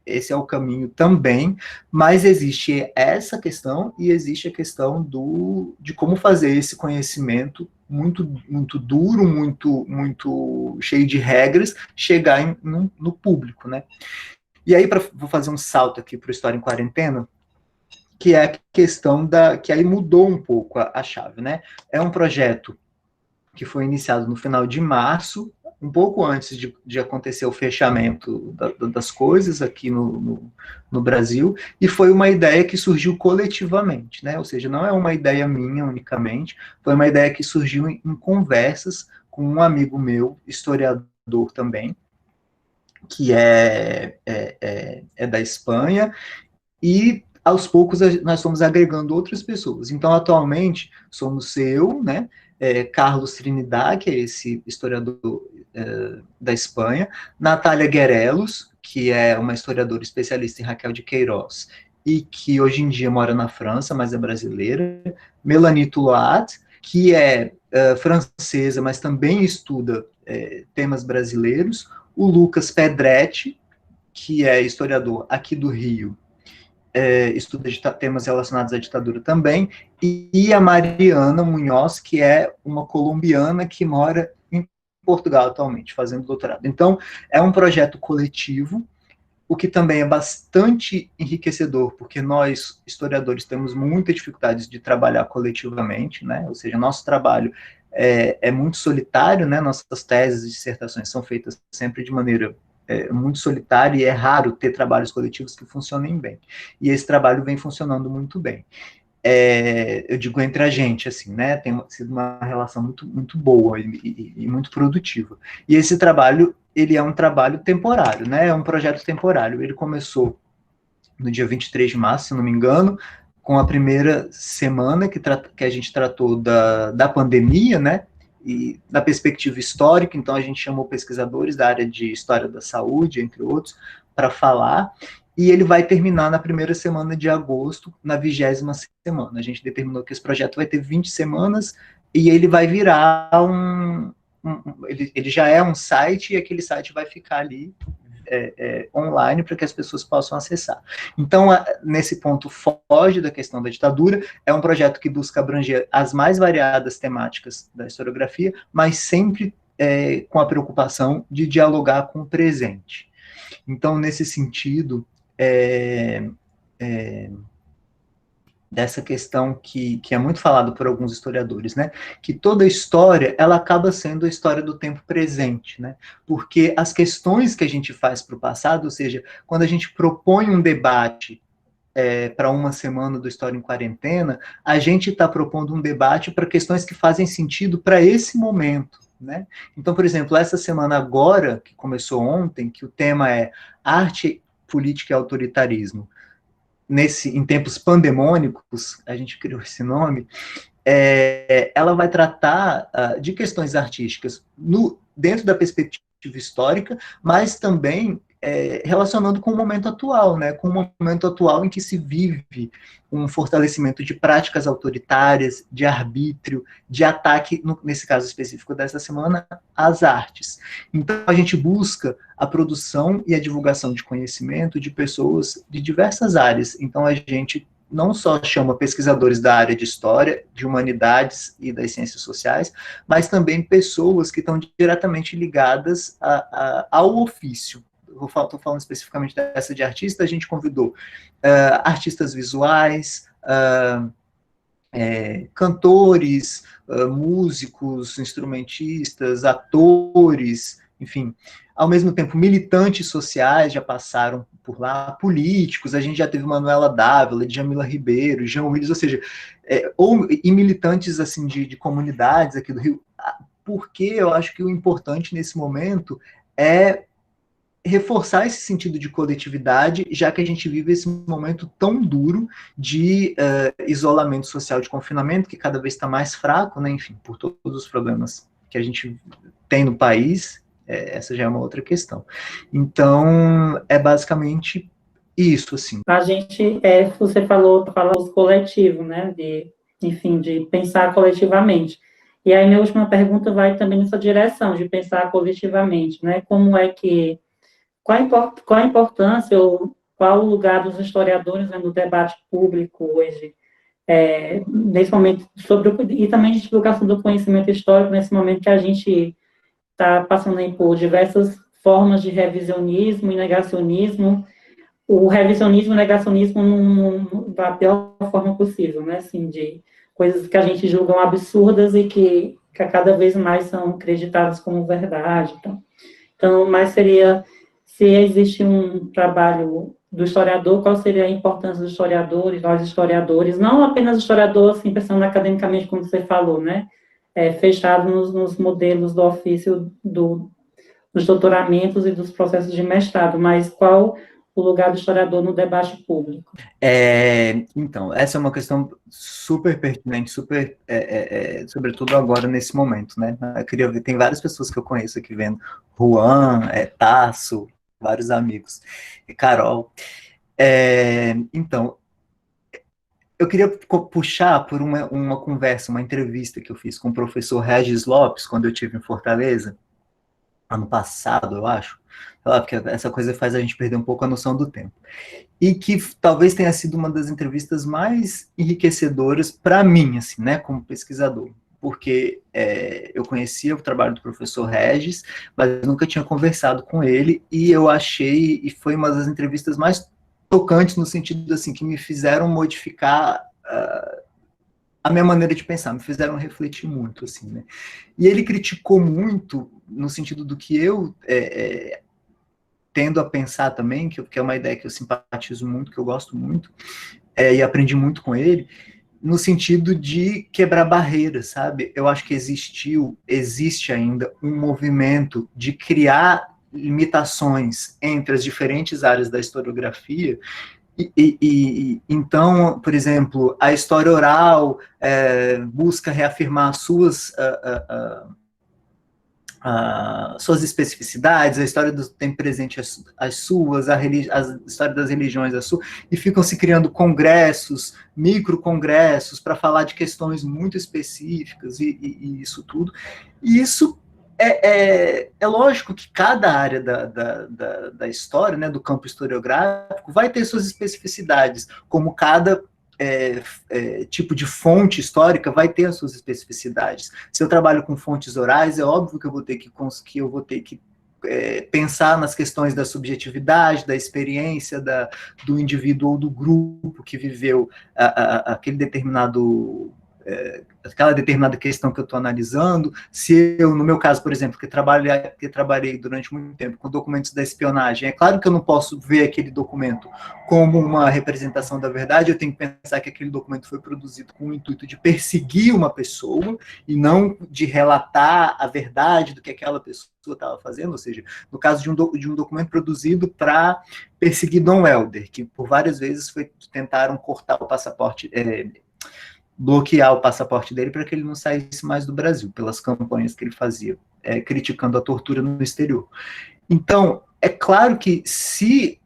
esse é o caminho também, mas existe essa questão e existe a questão de como fazer esse conhecimento muito, muito duro, muito, muito cheio de regras, chegar no público, né? E aí, vou fazer um salto aqui para o História em Quarentena, que é a questão que aí mudou um pouco a chave, né? É um projeto que foi iniciado no final de março, um pouco antes de acontecer o fechamento das coisas aqui no Brasil, e foi uma ideia que surgiu coletivamente, né? Ou seja, não é uma ideia minha unicamente, foi uma ideia que surgiu em conversas com um amigo meu, historiador também, que é da Espanha, e aos poucos nós fomos agregando outras pessoas. Então, atualmente, somos eu, né, Carlos Trinidad, que é esse historiador da Espanha, Natália Guerelos, que é uma historiadora especialista em Raquel de Queiroz, e que hoje em dia mora na França, mas é brasileira, Melanie Touloat, que é francesa, mas também estuda temas brasileiros, o Lucas Pedretti, que é historiador aqui do Rio, estuda temas relacionados à ditadura também, e a Mariana Munhoz, que é uma colombiana que mora em Portugal atualmente, fazendo doutorado. Então, é um projeto coletivo, o que também é bastante enriquecedor, porque nós, historiadores, temos muitas dificuldades de trabalhar coletivamente, né? Ou seja, nosso trabalho é muito solitário, né? Nossas teses e dissertações são feitas sempre de maneira muito solitário e é raro ter trabalhos coletivos que funcionem bem. E esse trabalho vem funcionando muito bem. Eu digo entre a gente, assim, né? Tem sido uma relação muito, muito boa e muito produtiva. E esse trabalho, ele é um trabalho temporário, né? É um projeto temporário. Ele começou no dia 23 de março, se não me engano, com a primeira semana que a gente tratou da pandemia, né? E da perspectiva histórica, então a gente chamou pesquisadores da área de história da saúde, entre outros, para falar, e ele vai terminar na primeira semana de agosto, na 20ª semana. A gente determinou que esse projeto vai ter 20 semanas, e ele vai virar ele já é um site, e aquele site vai ficar ali online para que as pessoas possam acessar. Então, nesse ponto, foge da questão da ditadura, é um projeto que busca abranger as mais variadas temáticas da historiografia, mas sempre com a preocupação de dialogar com o presente. Então, nesse sentido, dessa questão que é muito falado por alguns historiadores, né, que toda história, ela acaba sendo a história do tempo presente, né, porque as questões que a gente faz para o passado, ou seja, quando a gente propõe um debate para uma semana do História em Quarentena, a gente está propondo um debate para questões que fazem sentido para esse momento, né? Então, por exemplo, essa semana agora, que começou ontem, que o tema é arte, política e autoritarismo, em tempos pandemônicos, a gente criou esse nome, ela vai tratar de questões artísticas dentro da perspectiva histórica, mas também relacionando com o momento atual, né? Com o momento atual em que se vive um fortalecimento de práticas autoritárias, de arbítrio, de ataque, nesse caso específico dessa semana, às artes. Então, a gente busca a produção e a divulgação de conhecimento de pessoas de diversas áreas. Então, a gente não só chama pesquisadores da área de história, de humanidades e das ciências sociais, mas também pessoas que estão diretamente ligadas ao ofício. Estou falando especificamente dessa de artista, a gente convidou artistas visuais, cantores, músicos, instrumentistas, atores, enfim, ao mesmo tempo militantes sociais já passaram por lá, políticos, a gente já teve Manuela Dávila, Djamila Ribeiro, Jean Willis, ou seja, e militantes assim de comunidades aqui do Rio, porque eu acho que o importante nesse momento é reforçar esse sentido de coletividade, já que a gente vive esse momento tão duro de isolamento social, de confinamento, que cada vez está mais fraco, né, enfim, por todos os problemas que a gente tem no país, essa já é uma outra questão. Então, é basicamente isso, assim. A gente, você falou os coletivos, né, enfim, de pensar coletivamente. E aí, minha última pergunta vai também nessa direção, de pensar coletivamente, né, qual a importância ou qual o lugar dos historiadores, né, no debate público hoje, nesse momento, e também de divulgação do conhecimento histórico, nesse momento que a gente está passando aí por diversas formas de revisionismo e negacionismo, o revisionismo e o negacionismo da pior forma possível, né, assim, de coisas que a gente julga absurdas e que cada vez mais são acreditadas como verdade. Então, mas seria, se existe um trabalho do historiador, qual seria a importância dos historiadores, nós historiadores, não apenas historiador, assim, pensando academicamente, como você falou, né, fechado nos modelos do ofício dos doutoramentos e dos processos de mestrado, mas qual o lugar do historiador no debate público? Então, essa é uma questão super pertinente, sobretudo agora, nesse momento, né? Eu queria ver, tem várias pessoas que eu conheço aqui vendo, Juan, Tasso, vários amigos, e Carol. Então, eu queria puxar por uma conversa, uma entrevista que eu fiz com o professor Regis Lopes, quando eu estive em Fortaleza, ano passado, eu acho, porque essa coisa faz a gente perder um pouco a noção do tempo. E que talvez tenha sido uma das entrevistas mais enriquecedoras para mim, assim, né, como pesquisador, porque eu conhecia o trabalho do professor Regis, mas nunca tinha conversado com ele, e eu achei, e foi uma das entrevistas mais tocantes no sentido, assim, que me fizeram modificar a minha maneira de pensar, me fizeram refletir muito, assim, né. E ele criticou muito, no sentido do que eu tendo a pensar também, que é uma ideia que eu simpatizo muito, que eu gosto muito, e aprendi muito com ele, no sentido de quebrar barreiras, sabe? Eu acho que existe ainda um movimento de criar limitações entre as diferentes áreas da historiografia. Então, por exemplo, a história oral busca reafirmar suas especificidades, a história do tempo presente as suas, a história das religiões a sua, e ficam se criando congressos, microcongressos, para falar de questões muito específicas e isso tudo. E isso é lógico que cada área da história, né, do campo historiográfico, vai ter suas especificidades, como cada tipo de fonte histórica vai ter as suas especificidades. Se eu trabalho com fontes orais, é óbvio que eu vou ter que pensar nas questões da subjetividade, da experiência do indivíduo ou do grupo que viveu aquele determinado aquela determinada questão que eu estou analisando. Se eu, no meu caso, por exemplo, que trabalhei durante muito tempo com documentos da espionagem, é claro que eu não posso ver aquele documento como uma representação da verdade, eu tenho que pensar que aquele documento foi produzido com o intuito de perseguir uma pessoa e não de relatar a verdade do que aquela pessoa estava fazendo, ou seja, no caso de um documento produzido para perseguir Dom Helder, que por várias vezes tentaram cortar o passaporte, bloquear o passaporte dele para que ele não saísse mais do Brasil, pelas campanhas que ele fazia, criticando a tortura no exterior. Então, é claro que se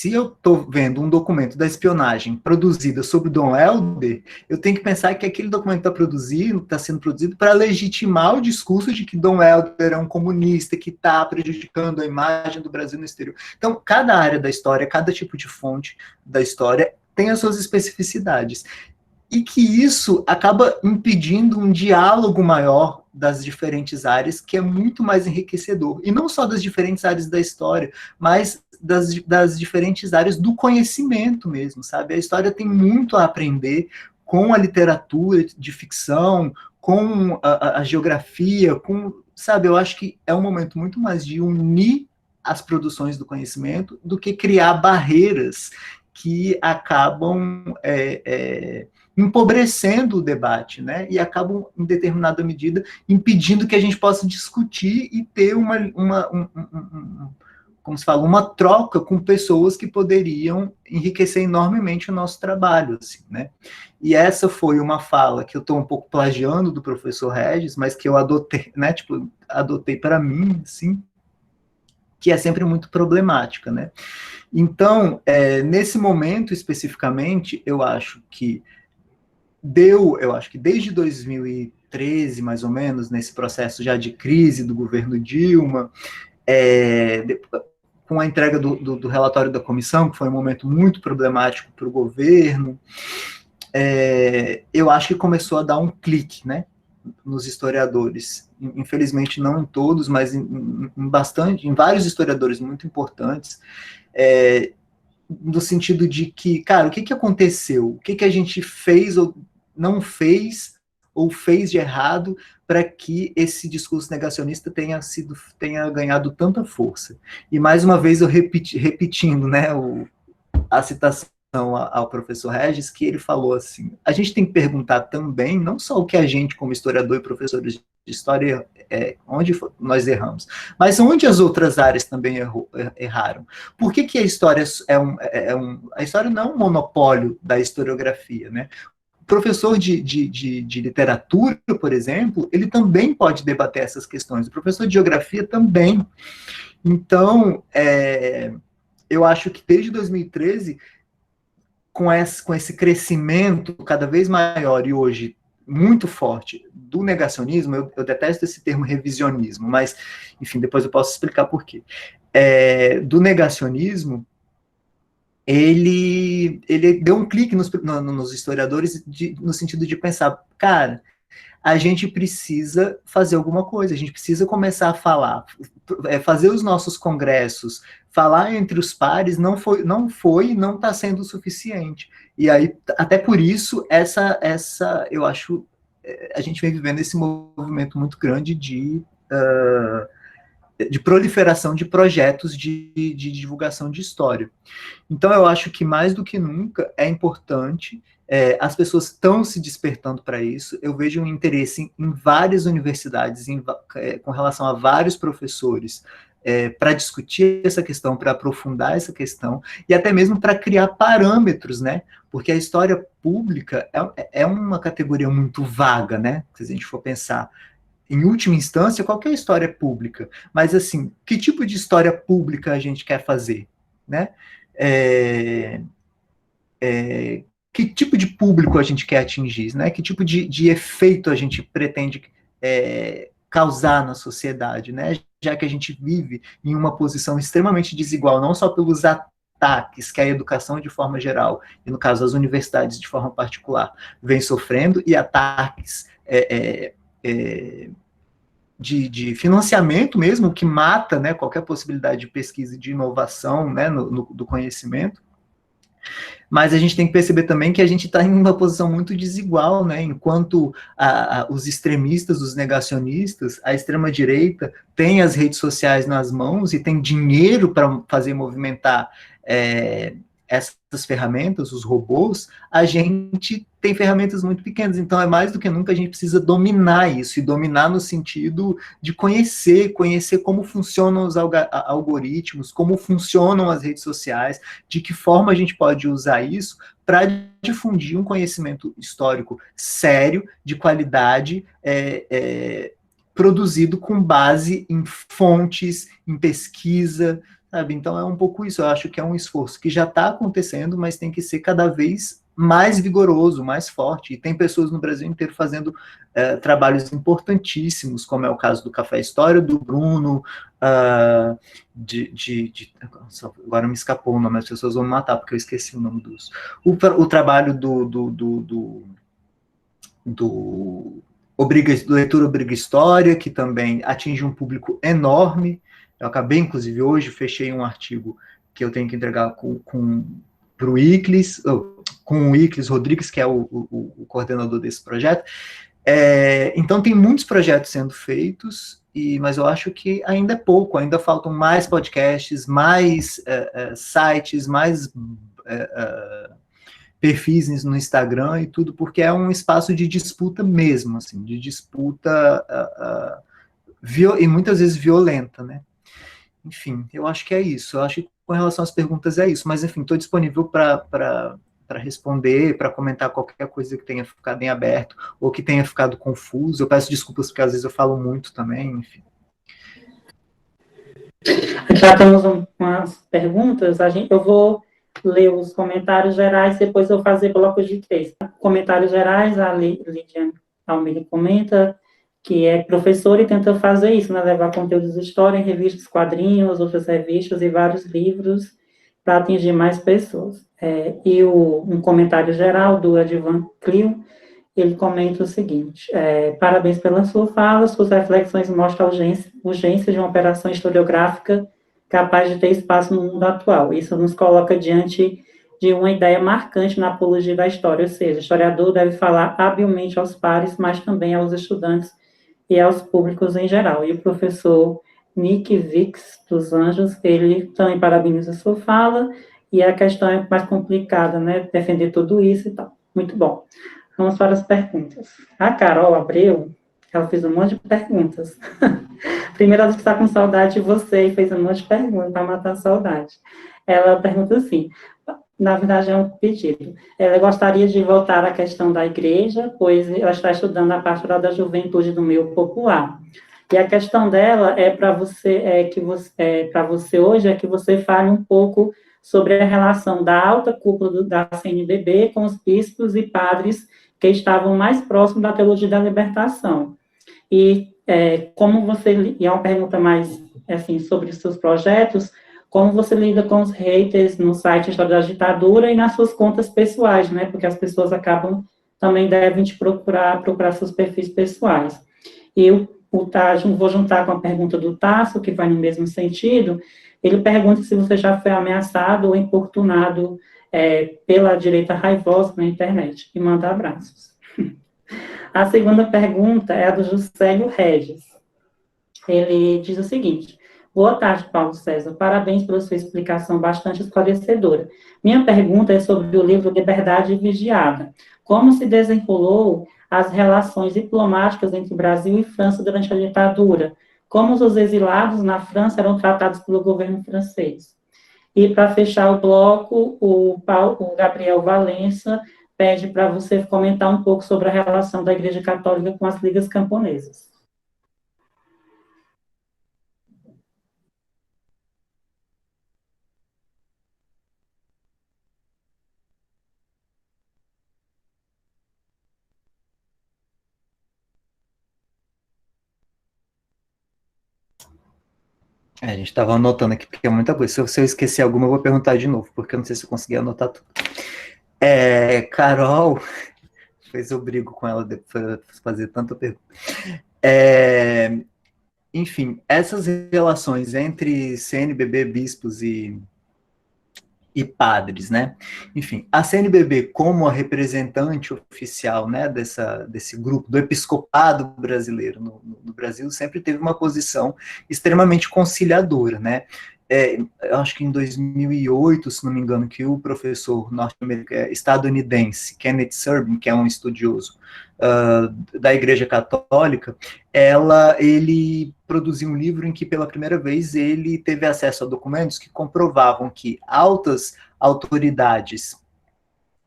eu estou vendo um documento da espionagem produzida sobre Dom Helder, eu tenho que pensar que aquele documento está sendo produzido para legitimar o discurso de que Dom Helder é um comunista, que está prejudicando a imagem do Brasil no exterior. Então, cada área da história, cada tipo de fonte da história tem as suas especificidades. E que isso acaba impedindo um diálogo maior das diferentes áreas, que é muito mais enriquecedor. E não só das diferentes áreas da história, mas das diferentes áreas do conhecimento mesmo, sabe? A história tem muito a aprender com a literatura de ficção, com a geografia, sabe? Eu acho que é um momento muito mais de unir as produções do conhecimento do que criar barreiras que acabam empobrecendo o debate, né? E acabam, em determinada medida, impedindo que a gente possa discutir e ter como se fala, uma troca com pessoas que poderiam enriquecer enormemente o nosso trabalho, assim, né? E essa foi uma fala que eu estou um pouco plagiando do professor Regis, mas que eu adotei, né? Tipo, adotei para mim, assim, que é sempre muito problemática, né? Então, nesse momento especificamente, eu acho que desde 2013, mais ou menos, nesse processo já de crise do governo Dilma, com a entrega do relatório da comissão, que foi um momento muito problemático para o governo, eu acho que começou a dar um clique, né, nos historiadores. Infelizmente não em todos, mas em vários historiadores muito importantes, no sentido de que, cara, o que aconteceu? O que a gente fez ou não fez, ou fez de errado, para que esse discurso negacionista tenha ganhado tanta força? E mais uma vez eu repetindo, né, a citação ao professor Regis, que ele falou assim: a gente tem que perguntar também, não só o que a gente, como historiador e professores de história, onde nós erramos, mas onde as outras áreas também erraram. Por que a história a história não é um monopólio da historiografia, né? O professor de literatura, por exemplo, ele também pode debater essas questões, o professor de geografia também. Então, eu acho que desde 2013, com esse crescimento cada vez maior e hoje muito forte do negacionismo, eu detesto esse termo revisionismo, mas, enfim, depois eu posso explicar por quê. Do negacionismo, ele deu um clique nos historiadores no sentido de pensar, cara, a gente precisa fazer alguma coisa, a gente precisa começar a falar, fazer os nossos congressos, falar entre os pares não está sendo o suficiente. E aí, até por isso, eu acho, a gente vem vivendo esse movimento muito grande de proliferação de projetos de divulgação de história. Então, eu acho que mais do que nunca é importante, as pessoas estão se despertando para isso. Eu vejo um interesse em várias universidades, com relação a vários professores, para discutir essa questão, para aprofundar essa questão, e até mesmo para criar parâmetros, né? Porque a história pública é uma categoria muito vaga, né? Se a gente for pensar, em última instância, qualquer história é pública. Mas, assim, que tipo de história pública a gente quer fazer, né? Que tipo de público a gente quer atingir, né? Que tipo de efeito a gente pretende causar na sociedade, né? Já que a gente vive em uma posição extremamente desigual, não só pelos ataques que a educação de forma geral, e no caso as universidades de forma particular, vem sofrendo, e ataques de financiamento mesmo, que mata, né, qualquer possibilidade de pesquisa e de inovação, né, do conhecimento. Mas a gente tem que perceber também que a gente está em uma posição muito desigual, né? Enquanto os extremistas, os negacionistas, a extrema-direita tem as redes sociais nas mãos e tem dinheiro para fazer movimentar essas ferramentas, os robôs, a gente tem ferramentas muito pequenas, então é mais do que nunca a gente precisa dominar isso, e dominar no sentido de conhecer como funcionam os algoritmos, como funcionam as redes sociais, de que forma a gente pode usar isso para difundir um conhecimento histórico sério, de qualidade, produzido com base em fontes, em pesquisa, sabe? Então é um pouco isso, eu acho que é um esforço que já está acontecendo, mas tem que ser cada vez mais vigoroso, mais forte, e tem pessoas no Brasil inteiro fazendo trabalhos importantíssimos, como é o caso do Café História, do Bruno, agora me escapou o nome, as pessoas vão me matar, porque eu esqueci o nome dos... O trabalho do Leitura Obriga História, que também atinge um público enorme. Eu acabei, inclusive, hoje, fechei um artigo que eu tenho que entregar para o Iclis, com o Iclis Rodrigues, que é o coordenador desse projeto. Então, tem muitos projetos sendo feitos, mas eu acho que ainda é pouco, ainda faltam mais podcasts, mais sites, mais perfis no Instagram e tudo, porque é um espaço de disputa mesmo, assim, de disputa e muitas vezes violenta, né? Enfim, eu acho que é isso. Eu acho que com relação às perguntas é isso. Mas, enfim, estou disponível para responder, para comentar qualquer coisa que tenha ficado em aberto ou que tenha ficado confuso. Eu peço desculpas porque às vezes eu falo muito também, enfim. Já temos umas perguntas. Eu vou ler os comentários gerais, depois eu vou fazer blocos de 3. Comentários gerais, a Lidiane Almeida comenta que é professora e tenta fazer isso, né, levar conteúdos de história em revistas, quadrinhos, outras revistas e vários livros para atingir mais pessoas. E um comentário geral do Edvan Clio, ele comenta o seguinte: parabéns pela sua fala, suas reflexões mostram a urgência de uma operação historiográfica capaz de ter espaço no mundo atual. Isso nos coloca diante de uma ideia marcante na apologia da história, ou seja, o historiador deve falar habilmente aos pares, mas também aos estudantes e aos públicos em geral. E o professor Nick Vix dos Anjos, ele também parabeniza a sua fala, e a questão é mais complicada, né, defender tudo isso e tal. Muito bom. Vamos para as perguntas. A Carol Abreu, ela fez um monte de perguntas. Primeiro, ela está com saudade de você e fez um monte de perguntas para matar a saudade. Ela pergunta assim, na verdade é um pedido. Ela gostaria de voltar à questão da igreja, pois ela está estudando a pastoral da juventude do meio popular. E a questão dela para você hoje é que você fale um pouco sobre a relação da alta cúpula da CNBB com os bispos e padres que estavam mais próximos da teologia da libertação. E como você, e é uma pergunta mais assim sobre os seus projetos, como você lida com os haters no site História da Ditadura e nas suas contas pessoais, né? Porque as pessoas também devem te procurar seus perfis pessoais. E vou juntar com a pergunta do Tasso, que vai no mesmo sentido. Ele pergunta se você já foi ameaçado ou importunado pela direita raivosa na internet. E manda abraços. A segunda pergunta é a do Juscelio Regis. Ele diz o seguinte: boa tarde, Paulo César. Parabéns pela sua explicação bastante esclarecedora. Minha pergunta é sobre o livro Liberdade Vigiada. Como se desenrolou as relações diplomáticas entre Brasil e França durante a ditadura? Como os exilados na França eram tratados pelo governo francês? E, para fechar o bloco, o Gabriel Valença pede para você comentar um pouco sobre a relação da Igreja Católica com as ligas camponesas. A gente estava anotando aqui, porque é muita coisa. Se eu esquecer alguma, eu vou perguntar de novo, porque eu não sei se eu consegui anotar tudo. Carol, depois eu brigo com ela depois de fazer tanta pergunta. enfim, essas relações entre CNBB, bispos e padres, né? Enfim, a CNBB, como a representante oficial, né, desse grupo, do episcopado brasileiro no Brasil, sempre teve uma posição extremamente conciliadora, né? Eu acho que em 2008, se não me engano, que o professor estadunidense, Kenneth Serbin, que é um estudioso da Igreja Católica, ele produziu um livro em que, pela primeira vez, ele teve acesso a documentos que comprovavam que altas autoridades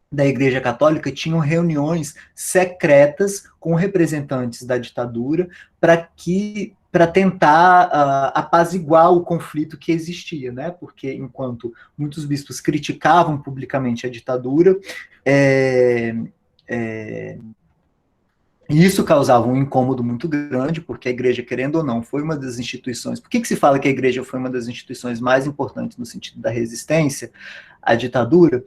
da Igreja Católica tinham reuniões secretas com representantes da ditadura para tentar apaziguar o conflito que existia, né? Porque enquanto muitos bispos criticavam publicamente a ditadura, e isso causava um incômodo muito grande, porque a igreja, querendo ou não, foi uma das instituições... Por que se fala que a igreja foi uma das instituições mais importantes no sentido da resistência à ditadura?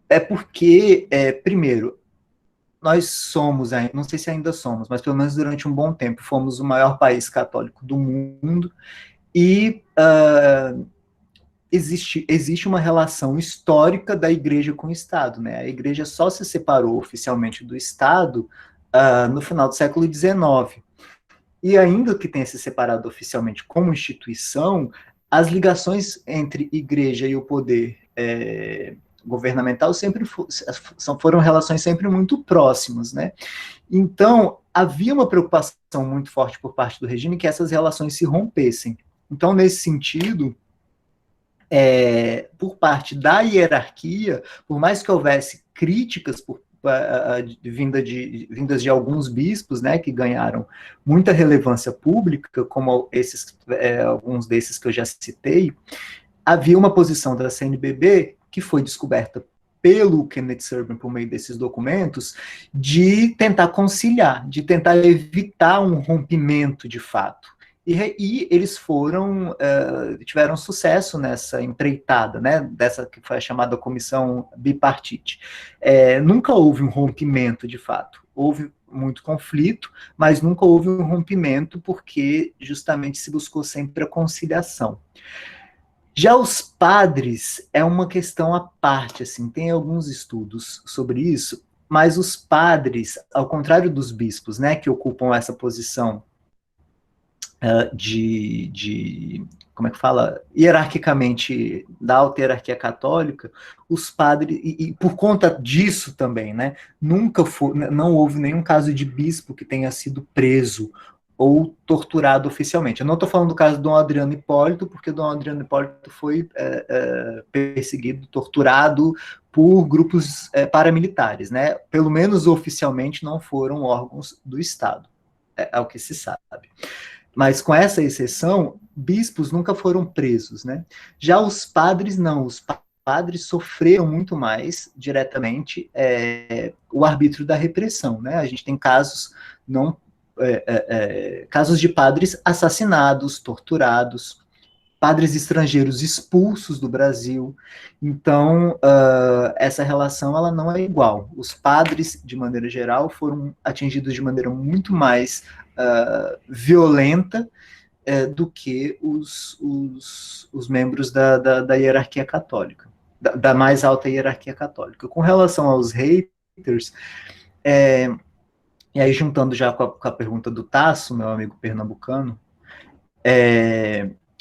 É porque, primeiro, nós somos, não sei se ainda somos, mas pelo menos durante um bom tempo, fomos o maior país católico do mundo, e existe uma relação histórica da igreja com o Estado, né? A igreja só se separou oficialmente do Estado no final do século XIX. E ainda que tenha se separado oficialmente como instituição, as ligações entre igreja e o poder governamental sempre foram relações sempre muito próximas, né? Então, havia uma preocupação muito forte por parte do regime que essas relações se rompessem. Então, nesse sentido, por parte da hierarquia, por mais que houvesse críticas vindas de alguns bispos, né, que ganharam muita relevância pública, como alguns desses que eu já citei, havia uma posição da CNBB que foi descoberta pelo Kenneth Serbin por meio desses documentos, de tentar conciliar, de tentar evitar um rompimento de fato. E eles tiveram sucesso nessa empreitada, né, dessa que foi a chamada comissão bipartite. Nunca houve um rompimento de fato, houve muito conflito, mas nunca houve um rompimento porque justamente se buscou sempre a conciliação. Já os padres é uma questão à parte, assim, tem alguns estudos sobre isso, mas os padres, ao contrário dos bispos, né, que ocupam essa posição como é que fala, hierarquicamente da alta hierarquia católica, os padres, e por conta disso também, né, não houve nenhum caso de bispo que tenha sido preso ou torturado oficialmente. Eu não estou falando do caso do Dom Adriano Hipólito, porque Dom Adriano Hipólito foi perseguido, torturado por grupos paramilitares, né, pelo menos oficialmente não foram órgãos do Estado, é o que se sabe. Mas com essa exceção, bispos nunca foram presos, né? Já os padres não, os padres sofreram muito mais diretamente o arbítrio da repressão, né? A gente tem casos casos de padres assassinados, torturados, padres estrangeiros expulsos do Brasil. Então, essa relação ela não é igual. Os padres, de maneira geral, foram atingidos de maneira muito mais violenta do que os membros da hierarquia católica, da mais alta hierarquia católica. Com relação aos haters, e aí juntando já com a pergunta do Tasso, meu amigo pernambucano,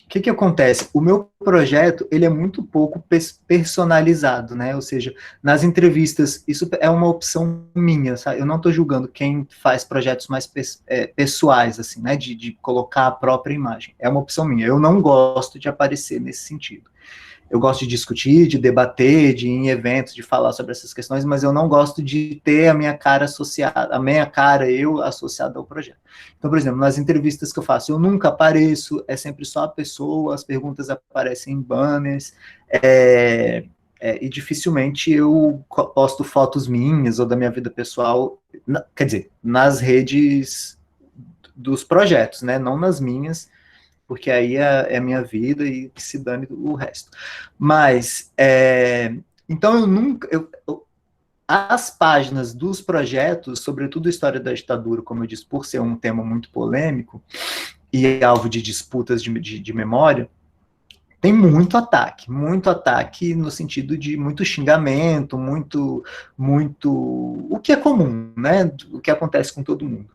o que acontece? O meu projeto, ele é muito pouco personalizado, né? Ou seja, nas entrevistas, isso é uma opção minha, sabe? Eu não estou julgando quem faz projetos mais pessoais, assim, né? De colocar a própria imagem. É uma opção minha. Eu não gosto de aparecer nesse sentido. Eu gosto de discutir, de debater, de ir em eventos, de falar sobre essas questões, mas eu não gosto de ter a minha cara associada, eu associada ao projeto. Então, por exemplo, nas entrevistas que eu faço, eu nunca apareço, é sempre só a pessoa, as perguntas aparecem em banners, e dificilmente eu posto fotos minhas ou da minha vida pessoal, quer dizer, nas redes dos projetos, né, não nas minhas, porque aí é a minha vida e que se dane o resto. Mas, então as páginas dos projetos, sobretudo a história da ditadura, como eu disse, por ser um tema muito polêmico, e alvo de disputas de memória, tem muito ataque no sentido de muito xingamento, muito, o que é comum, né? O que acontece com todo mundo.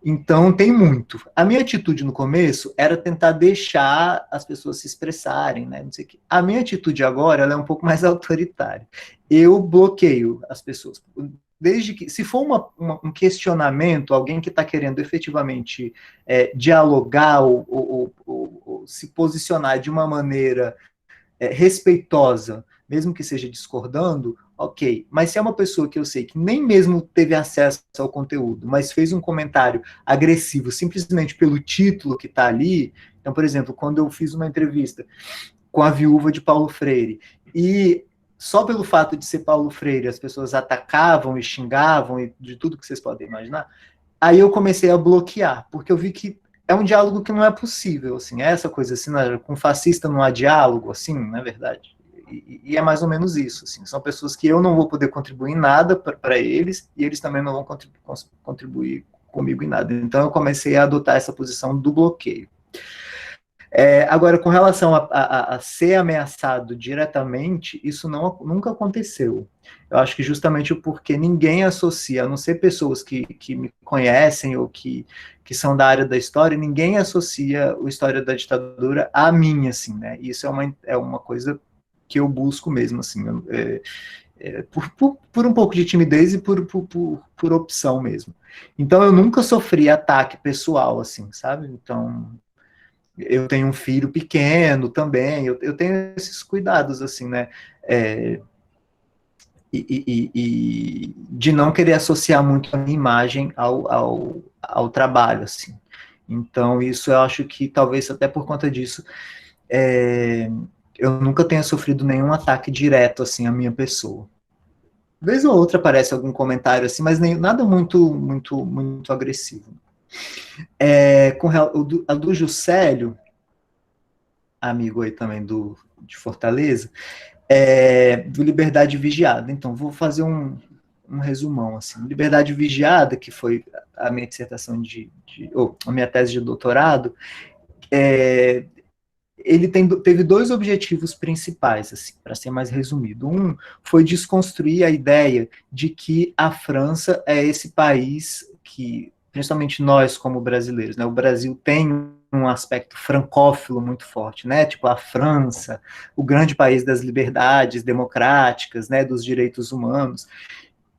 Então, tem muito. A minha atitude no começo era tentar deixar as pessoas se expressarem, né? Não sei o quê. A minha atitude agora, ela é um pouco mais autoritária. Eu bloqueio as pessoas. Desde que, se for um questionamento, alguém que está querendo efetivamente dialogar ou se posicionar de uma maneira respeitosa, mesmo que seja discordando, ok. Mas se é uma pessoa que eu sei que nem mesmo teve acesso ao conteúdo, mas fez um comentário agressivo simplesmente pelo título que está ali, então, por exemplo, quando eu fiz uma entrevista com a viúva de Paulo Freire, e só pelo fato de ser Paulo Freire, as pessoas atacavam e xingavam, e de tudo que vocês podem imaginar, aí eu comecei a bloquear, porque eu vi que é um diálogo que não é possível, assim, é essa coisa assim, com fascista não há diálogo, assim, não é verdade? E é mais ou menos isso, assim, são pessoas que eu não vou poder contribuir em nada para eles, e eles também não vão contribuir comigo em nada. Então eu comecei a adotar essa posição do bloqueio. Agora, com relação a ser ameaçado diretamente, isso nunca aconteceu. Eu acho que justamente porque ninguém associa, a não ser pessoas que me conhecem ou que são da área da história, ninguém associa a história da ditadura a mim, assim, né? Isso é uma coisa que eu busco mesmo, assim, por um pouco de timidez e por opção mesmo. Então, eu nunca sofri ataque pessoal, assim, sabe? Então, eu tenho um filho pequeno também, eu tenho esses cuidados, assim, né? E de não querer associar muito a minha imagem ao trabalho, assim. Então, isso eu acho que talvez até por conta disso, eu nunca tenha sofrido nenhum ataque direto, assim, à minha pessoa. Vez ou outra aparece algum comentário assim, mas nada muito agressivo. A do Juscelio, amigo aí também de Fortaleza, do Liberdade Vigiada. Então, vou fazer um resumão, assim. Liberdade Vigiada, que foi a minha dissertação a minha tese de doutorado, ele teve dois objetivos principais, assim, para ser mais resumido. Um foi desconstruir a ideia de que a França é esse país que, principalmente nós como brasileiros, né, o Brasil tem um aspecto francófilo muito forte, né, tipo a França, o grande país das liberdades democráticas, né, dos direitos humanos.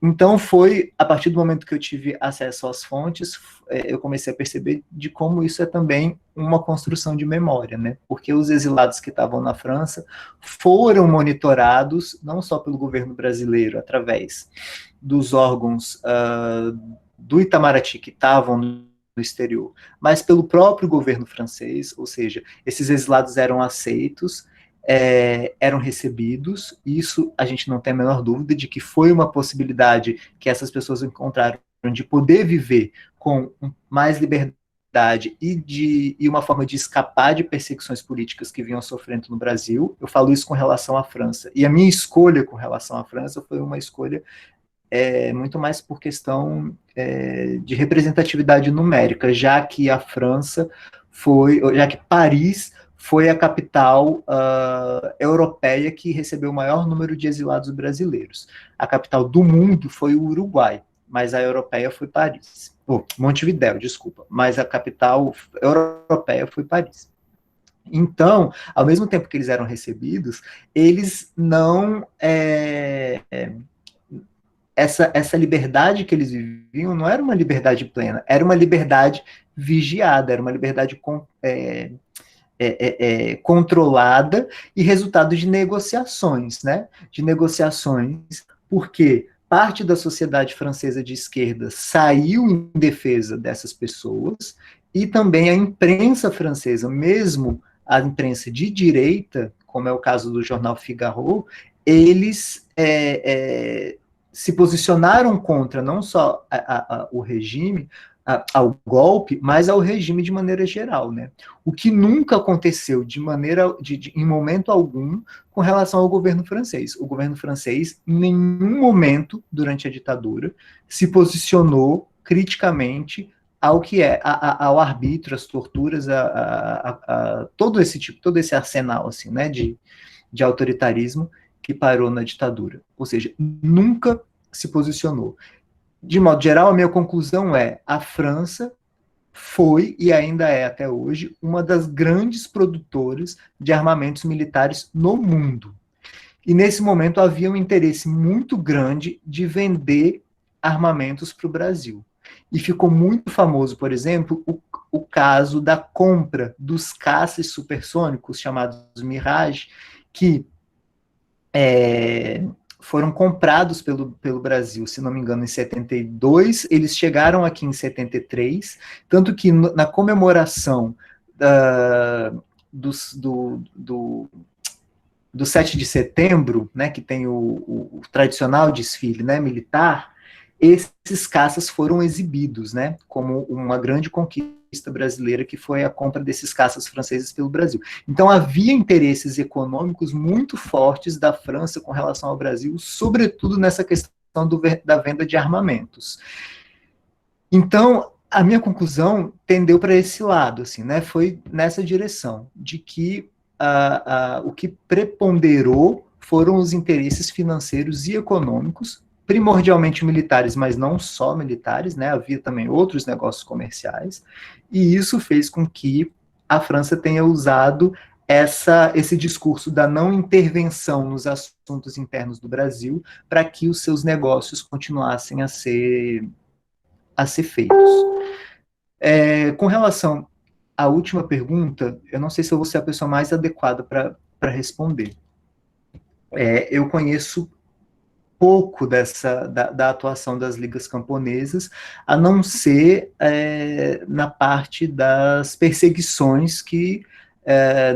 Então foi, a partir do momento que eu tive acesso às fontes, eu comecei a perceber de como isso é também uma construção de memória, né? Porque os exilados que estavam na França foram monitorados, não só pelo governo brasileiro, através dos órgãos do Itamaraty que estavam no exterior, mas pelo próprio governo francês, ou seja, esses exilados eram aceitos, eram recebidos, isso a gente não tem a menor dúvida de que foi uma possibilidade que essas pessoas encontraram de poder viver com mais liberdade e uma forma de escapar de perseguições políticas que vinham sofrendo no Brasil. Eu falo isso com relação à França. E a minha escolha com relação à França foi uma escolha muito mais por questão de representatividade numérica, já que a França já que Paris foi a capital europeia que recebeu o maior número de exilados brasileiros. A capital do mundo foi o Uruguai, mas a europeia foi Paris. Montevidéu, desculpa, mas a capital europeia foi Paris. Então, ao mesmo tempo que eles eram recebidos, eles não... Essa liberdade que eles viviam não era uma liberdade plena, era uma liberdade vigiada, era uma liberdade controlada e resultado de negociações, né? De negociações, porque parte da sociedade francesa de esquerda saiu em defesa dessas pessoas e também a imprensa francesa, mesmo a imprensa de direita, como é o caso do jornal Figaro, eles se posicionaram contra não só o regime, ao golpe, mas ao regime de maneira geral, né? O que nunca aconteceu em momento algum com relação ao governo francês. O governo francês, em nenhum momento durante a ditadura, se posicionou criticamente ao que é, ao arbítrio, às torturas, todo esse arsenal, assim, né, de autoritarismo que parou na ditadura. Ou seja, nunca se posicionou. De modo geral, a minha conclusão é: a França foi e ainda é até hoje uma das grandes produtoras de armamentos militares no mundo. E nesse momento havia um interesse muito grande de vender armamentos para o Brasil. E ficou muito famoso, por exemplo, o caso da compra dos caças supersônicos chamados Mirage, que foram comprados pelo Brasil, se não me engano, em 72, eles chegaram aqui em 73, tanto que na comemoração do 7 de setembro, né, que tem o tradicional desfile, né, militar, esses caças foram exibidos, né, como uma grande conquista brasileira, que foi a compra desses caças franceses pelo Brasil. Então havia interesses econômicos muito fortes da França com relação ao Brasil, sobretudo nessa questão da venda de armamentos. Então, a minha conclusão tendeu para esse lado, assim, né, foi nessa direção, de que o que preponderou foram os interesses financeiros e econômicos, primordialmente militares, mas não só militares, né? Havia também outros negócios comerciais, e isso fez com que a França tenha usado esse discurso da não intervenção nos assuntos internos do Brasil para que os seus negócios continuassem a ser feitos. Com relação à última pergunta, eu não sei se eu vou ser a pessoa mais adequada para responder. Eu conheço pouco da atuação das ligas camponesas, a não ser na parte das perseguições que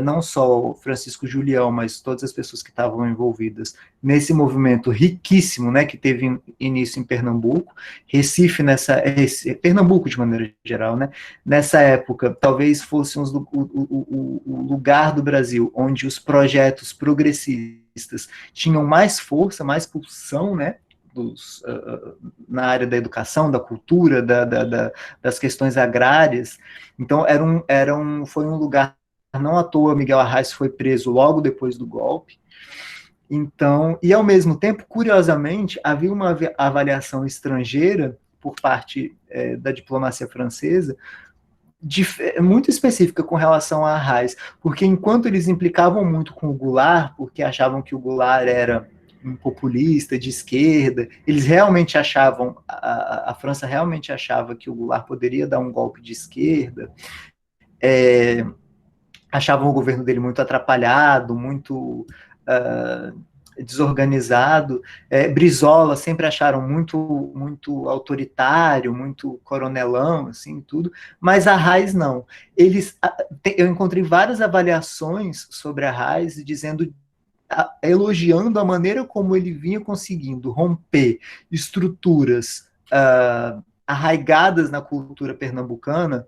não só o Francisco Julião, mas todas as pessoas que estavam envolvidas nesse movimento riquíssimo, né, que teve início em Pernambuco, Recife, Pernambuco de maneira geral, né, nessa época, talvez fosse o lugar do Brasil onde os projetos progressistas tinham mais força, mais pulsão, né, na área da educação, da cultura, das questões agrárias. Então, foi um lugar. Não à toa, Miguel Arraes foi preso logo depois do golpe. Então, e ao mesmo tempo, curiosamente, havia uma avaliação estrangeira por parte da diplomacia francesa muito específica com relação a Arraes, porque enquanto eles implicavam muito com o Goulart, porque achavam que o Goulart era um populista de esquerda, eles realmente achavam, a França realmente achava que o Goulart poderia dar um golpe de esquerda, achavam o governo dele muito atrapalhado, muito desorganizado. Brizola sempre acharam muito autoritário, muito coronelão, assim, tudo, mas Arraes não. Eu encontrei várias avaliações sobre Arraes elogiando a maneira como ele vinha conseguindo romper estruturas arraigadas na cultura pernambucana,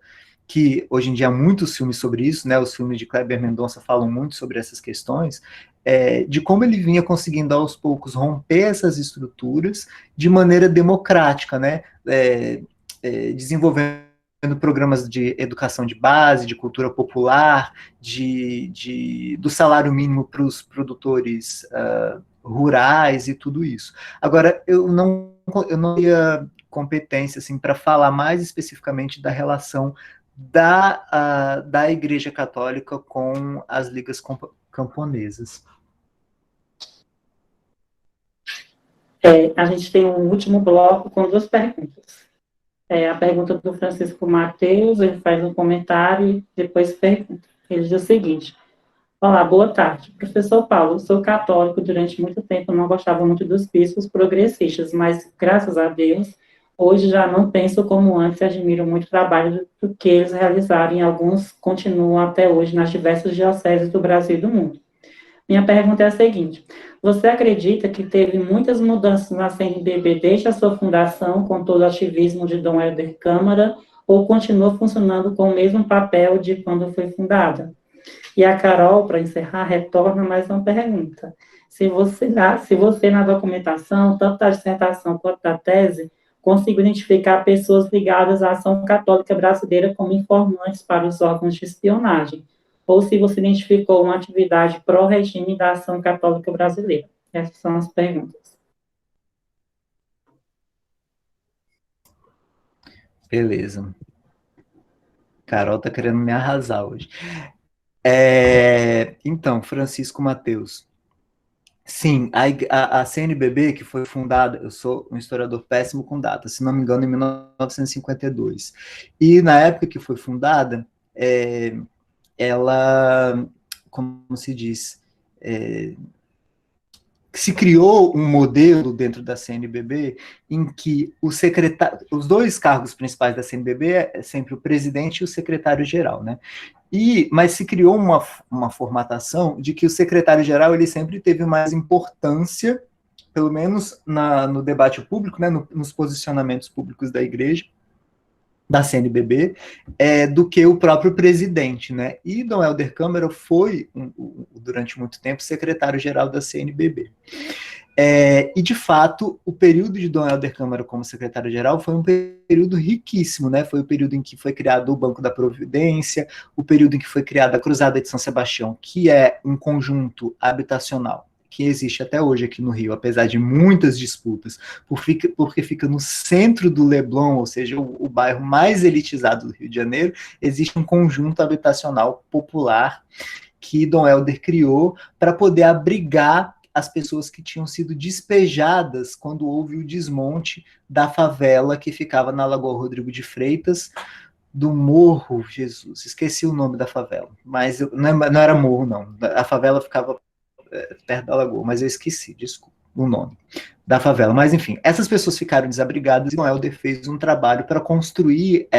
que hoje em dia há muitos filmes sobre isso, né? Os filmes de Kleber Mendonça falam muito sobre essas questões, de como ele vinha conseguindo aos poucos romper essas estruturas de maneira democrática, né? Desenvolvendo programas de educação de base, de cultura popular, do salário mínimo para os produtores rurais e tudo isso. Agora, eu não teria competência assim, para falar mais especificamente da relação da Igreja Católica com as ligas camponesas. A gente tem um último bloco com 2 perguntas. A pergunta do Francisco Mateus, ele faz um comentário e depois pergunta. Ele diz o seguinte: olá, boa tarde. Professor Paulo, sou católico, durante muito tempo não gostava muito dos bispos progressistas, mas, graças a Deus, hoje já não penso como antes e admiro muito o trabalho do que eles realizaram e alguns continuam até hoje nas diversas dioceses do Brasil e do mundo. Minha pergunta é a seguinte: você acredita que teve muitas mudanças na CNBB desde a sua fundação, com todo o ativismo de Dom Helder Câmara, ou continua funcionando com o mesmo papel de quando foi fundada? E a Carol, para encerrar, retorna mais uma pergunta. Se você, na documentação, tanto da dissertação quanto da tese, consigo identificar pessoas ligadas à ação católica brasileira como informantes para os órgãos de espionagem, ou se você identificou uma atividade pró-regime da ação católica brasileira. Essas são as perguntas. Beleza. Carol tá querendo me arrasar hoje. Então, Francisco Mateus. Sim, a CNBB, que foi fundada, eu sou um historiador péssimo com datas, se não me engano, em 1952. E na época que foi fundada, ela, como se diz, se criou um modelo dentro da CNBB em que os dois cargos principais da CNBB é sempre o presidente e o secretário-geral, né? Mas se criou uma formatação de que o secretário-geral ele sempre teve mais importância, pelo menos no debate público, né, nos posicionamentos públicos da igreja, da CNBB, do que o próprio presidente, né? E Dom Helder Câmara foi, durante muito tempo, secretário-geral da CNBB. E, de fato, o período de Dom Helder Câmara como secretário-geral foi um período riquíssimo, né? Foi o período em que foi criado o Banco da Providência, o período em que foi criada a Cruzada de São Sebastião, que é um conjunto habitacional que existe até hoje aqui no Rio, apesar de muitas disputas, porque fica no centro do Leblon, ou seja, o bairro mais elitizado do Rio de Janeiro. Existe um conjunto habitacional popular que Dom Helder criou para poder abrigar as pessoas que tinham sido despejadas quando houve o desmonte da favela que ficava na Lagoa Rodrigo de Freitas, do Morro, Jesus, esqueci o nome da favela, mas não era Morro, não, a favela ficava perto da Lagoa, mas eu esqueci, desculpa, o nome da favela. Mas, enfim, essas pessoas ficaram desabrigadas e Dom Helder fez um trabalho para construir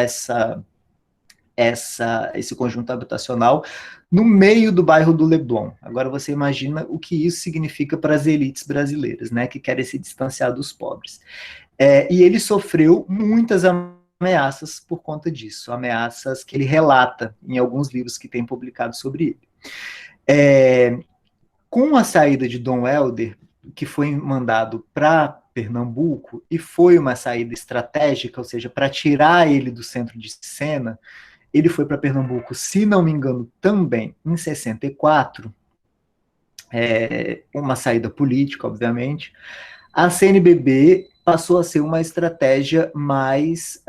esse conjunto habitacional no meio do bairro do Leblon. Agora você imagina o que isso significa para as elites brasileiras, né, que querem se distanciar dos pobres. E ele sofreu muitas ameaças por conta disso, ameaças que ele relata em alguns livros que tem publicado sobre ele. Com a saída de Dom Helder, que foi mandado para Pernambuco, e foi uma saída estratégica, ou seja, para tirar ele do centro de cena, ele foi para Pernambuco, se não me engano, também em 64, uma saída política, obviamente. A CNBB passou a ser uma estratégia mais...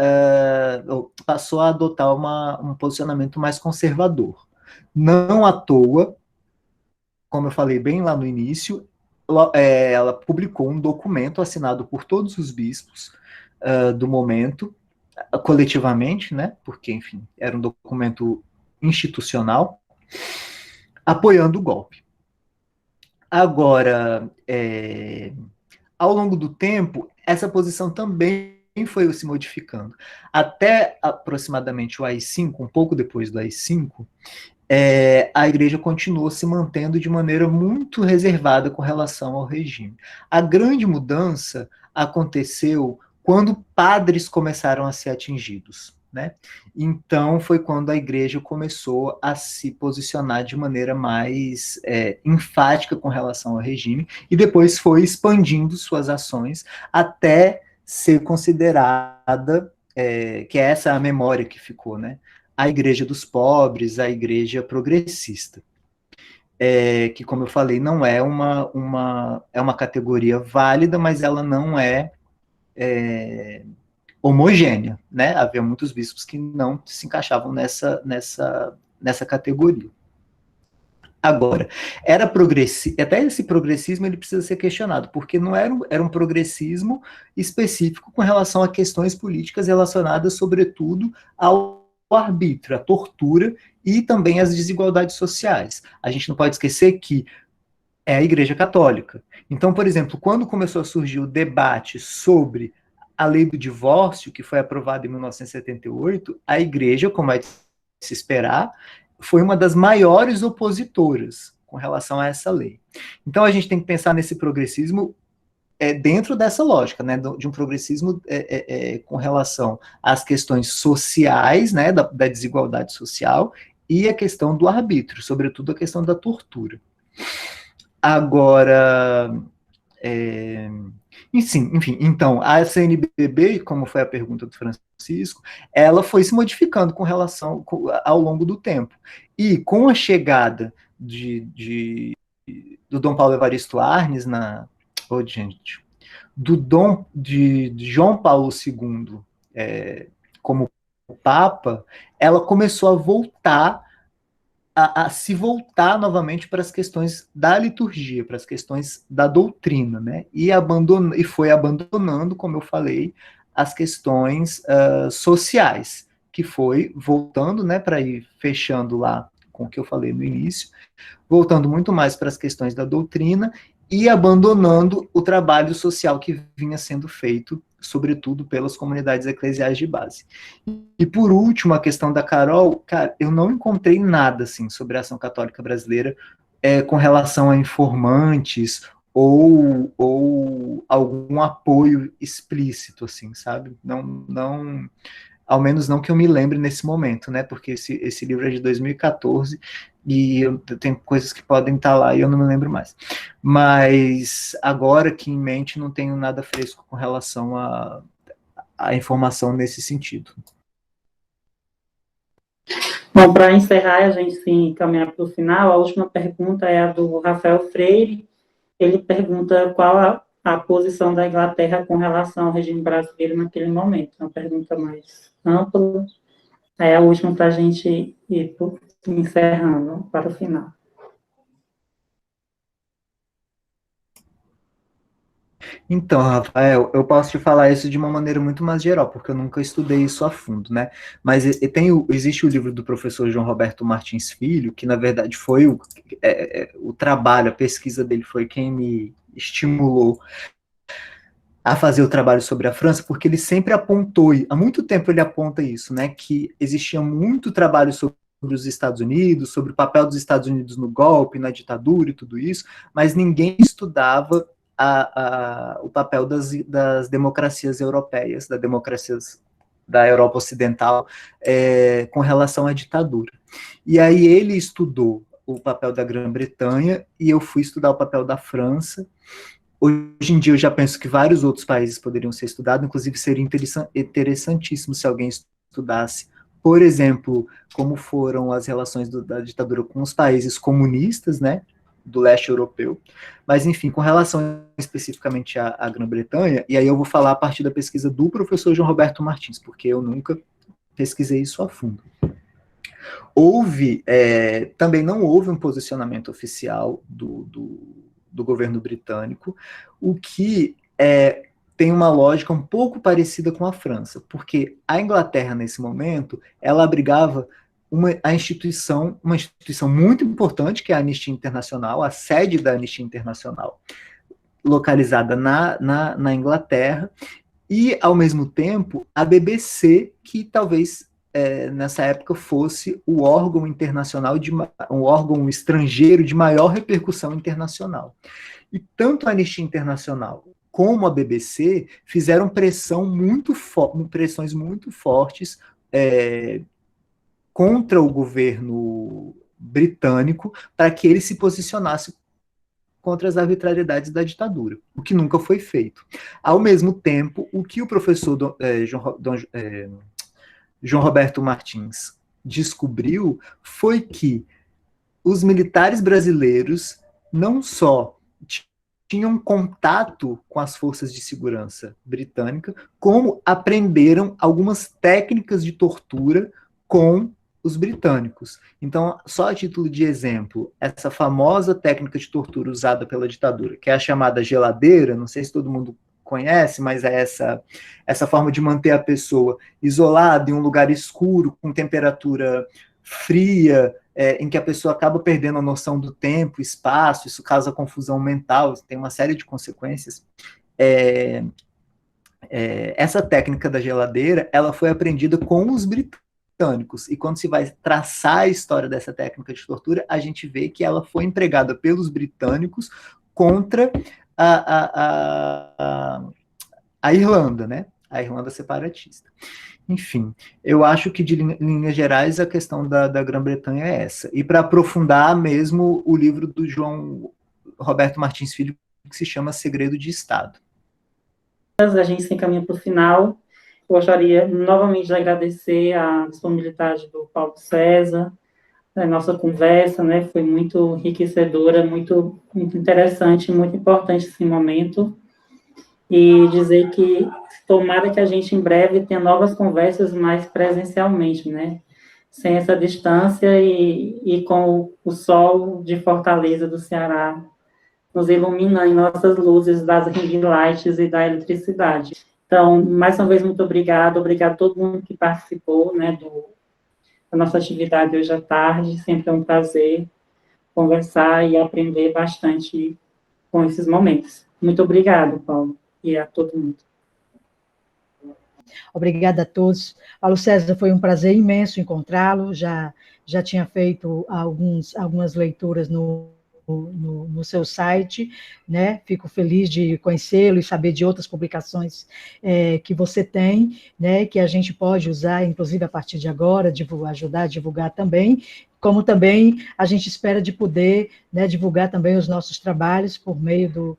passou a adotar um posicionamento mais conservador. Não à toa, como eu falei bem lá no início, ela publicou um documento assinado por todos os bispos do momento, coletivamente, né? Porque, enfim, era um documento institucional, apoiando o golpe. Agora, ao longo do tempo, essa posição também foi se modificando. Até aproximadamente o AI-5, um pouco depois do AI-5, a igreja continuou se mantendo de maneira muito reservada com relação ao regime. A grande mudança aconteceu quando padres começaram a ser atingidos, né? Então foi quando a igreja começou a se posicionar de maneira mais enfática com relação ao regime, e depois foi expandindo suas ações até ser considerada, que é essa a memória que ficou, né? A igreja dos pobres, a igreja progressista. Que, como eu falei, não é uma categoria válida, mas ela não é homogênea, né? Havia muitos bispos que não se encaixavam nessa categoria. Agora, até esse progressismo ele precisa ser questionado, porque não era um progressismo específico com relação a questões políticas relacionadas, sobretudo, ao arbítrio, à tortura e também às desigualdades sociais. A gente não pode esquecer que é a Igreja Católica. Então, por exemplo, quando começou a surgir o debate sobre a lei do divórcio, que foi aprovada em 1978, a Igreja, como é de se esperar, foi uma das maiores opositoras com relação a essa lei. Então, a gente tem que pensar nesse progressismo dentro dessa lógica, né, de um progressismo com relação às questões sociais, né, da desigualdade social, e a questão do arbítrio, sobretudo a questão da tortura. Agora, Enfim, então, a CNBB, como foi a pergunta do Francisco, ela foi se modificando ao longo do tempo. E com a chegada do Dom Paulo Evaristo Arnes de João Paulo II como Papa, ela começou a se voltar novamente para as questões da liturgia, para as questões da doutrina, né? E foi abandonando, como eu falei, as questões sociais, que foi voltando, né, para ir fechando lá com o que eu falei no início, voltando muito mais para as questões da doutrina e abandonando o trabalho social que vinha sendo feito, sobretudo pelas comunidades eclesiais de base. E por último, a questão da Carol, cara, eu não encontrei nada assim sobre a ação católica brasileira com relação a informantes ou algum apoio explícito, assim, sabe? Não, ao menos não que eu me lembre nesse momento, né? Porque esse livro é de 2014 e eu tenho coisas que podem estar lá e eu não me lembro mais. Mas agora aqui em mente não tenho nada fresco com relação a informação nesse sentido. Bom, para encerrar, a gente se encaminhar para o final, a última pergunta é a do Rafael Freire. Ele pergunta qual a posição da Inglaterra com relação ao regime brasileiro naquele momento. Uma pergunta mais ampla. É a última para a gente ir encerrando para o final. Então, Rafael, eu posso te falar isso de uma maneira muito mais geral, porque eu nunca estudei isso a fundo, né? Mas existe o livro do professor João Roberto Martins Filho, que na verdade foi o trabalho, a pesquisa dele foi quem me estimulou a fazer o trabalho sobre a França, porque ele sempre apontou, há muito tempo ele aponta isso, né? Que existia muito trabalho sobre os Estados Unidos, sobre o papel dos Estados Unidos no golpe, na ditadura e tudo isso, mas ninguém estudava o papel das democracias europeias, das democracias da Europa Ocidental, com relação à ditadura. E aí ele estudou o papel da Grã-Bretanha e eu fui estudar o papel da França. Hoje em dia eu já penso que vários outros países poderiam ser estudados, inclusive seria interessantíssimo se alguém estudasse, por exemplo, como foram as relações da ditadura com os países comunistas, né, do leste europeu, mas enfim, com relação especificamente à Grã-Bretanha, e aí eu vou falar a partir da pesquisa do professor João Roberto Martins, porque eu nunca pesquisei isso a fundo. Também não houve um posicionamento oficial do governo britânico, o que tem uma lógica um pouco parecida com a França, porque a Inglaterra, nesse momento, ela abrigava uma instituição muito importante, que é a Anistia Internacional, a sede da Anistia Internacional, localizada na Inglaterra, e, ao mesmo tempo, a BBC, que talvez nessa época fosse o órgão internacional, um órgão estrangeiro de maior repercussão internacional. E tanto a Anistia Internacional como a BBC fizeram pressões muito fortes contra o governo britânico para que ele se posicionasse contra as arbitrariedades da ditadura, o que nunca foi feito. Ao mesmo tempo, o que o professor João Roberto Martins descobriu foi que os militares brasileiros não só tinham contato com as forças de segurança britânica, como aprenderam algumas técnicas de tortura com os britânicos. Então, só a título de exemplo, essa famosa técnica de tortura usada pela ditadura, que é a chamada geladeira, não sei se todo mundo conhece, mas é essa forma de manter a pessoa isolada em um lugar escuro, com temperatura fria, em que a pessoa acaba perdendo a noção do tempo, espaço, isso causa confusão mental, tem uma série de consequências. Essa técnica da geladeira, ela foi aprendida com os britânicos, e quando se vai traçar a história dessa técnica de tortura, a gente vê que ela foi empregada pelos britânicos contra a Irlanda, né? A Irlanda separatista. Enfim, eu acho que, de linhas gerais, a questão da Grã-Bretanha é essa. E para aprofundar mesmo, o livro do João Roberto Martins Filho, que se chama Segredo de Estado. A gente se encaminha para o final. Gostaria novamente de agradecer a disponibilidade do Paulo César, a nossa conversa, né, foi muito enriquecedora, muito interessante, muito importante esse momento, e dizer que tomara que a gente em breve tenha novas conversas mais presencialmente, né, sem essa distância e com o sol de Fortaleza do Ceará nos ilumina em nossas luzes das ring lights e da eletricidade. Então, mais uma vez, muito obrigado a todo mundo que participou, né, da nossa atividade hoje à tarde, sempre é um prazer conversar e aprender bastante com esses momentos. Muito obrigado, Paulo, e a todo mundo. Obrigada a todos. Paulo César, foi um prazer imenso encontrá-lo, já tinha feito algumas leituras no seu site, né? Fico feliz de conhecê-lo e saber de outras publicações que você tem, né? Que a gente pode usar, inclusive a partir de agora, ajudar a divulgar também, como também a gente espera de poder, né, divulgar também os nossos trabalhos por meio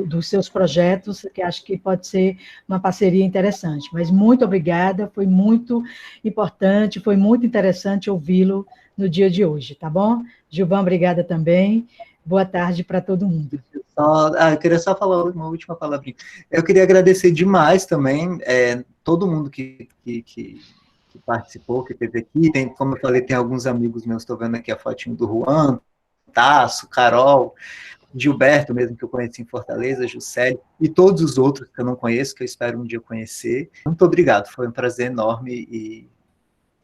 dos seus projetos, que acho que pode ser uma parceria interessante. Mas muito obrigada, foi muito importante, foi muito interessante ouvi-lo no dia de hoje, tá bom? Gilvan, obrigada também. Boa tarde para todo mundo. Eu queria só falar uma última palavrinha. Eu queria agradecer demais também todo mundo que participou, que esteve aqui. Como eu falei, tem alguns amigos meus, estou vendo aqui a fotinho do Juan, Tasso, Carol, Gilberto mesmo, que eu conheci em Fortaleza, Juscelio, e todos os outros que eu não conheço, que eu espero um dia conhecer. Muito obrigado, foi um prazer enorme e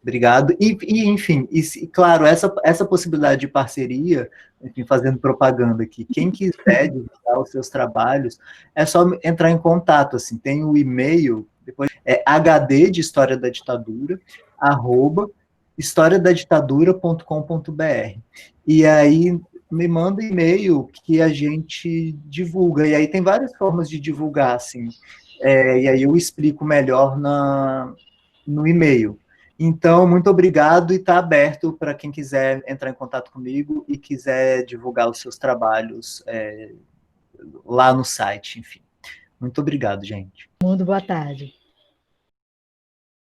obrigado. Enfim, claro, essa possibilidade de parceria, enfim, fazendo propaganda aqui, quem quiser divulgar os seus trabalhos, é só entrar em contato, assim, tem o e-mail, depois HD de História da Ditadura, @historiadaditadura.com.br. E aí me manda e-mail que a gente divulga, e aí tem várias formas de divulgar, assim, e aí eu explico melhor no e-mail. Então, muito obrigado e está aberto para quem quiser entrar em contato comigo e quiser divulgar os seus trabalhos lá no site, enfim. Muito obrigado, gente. Boa tarde.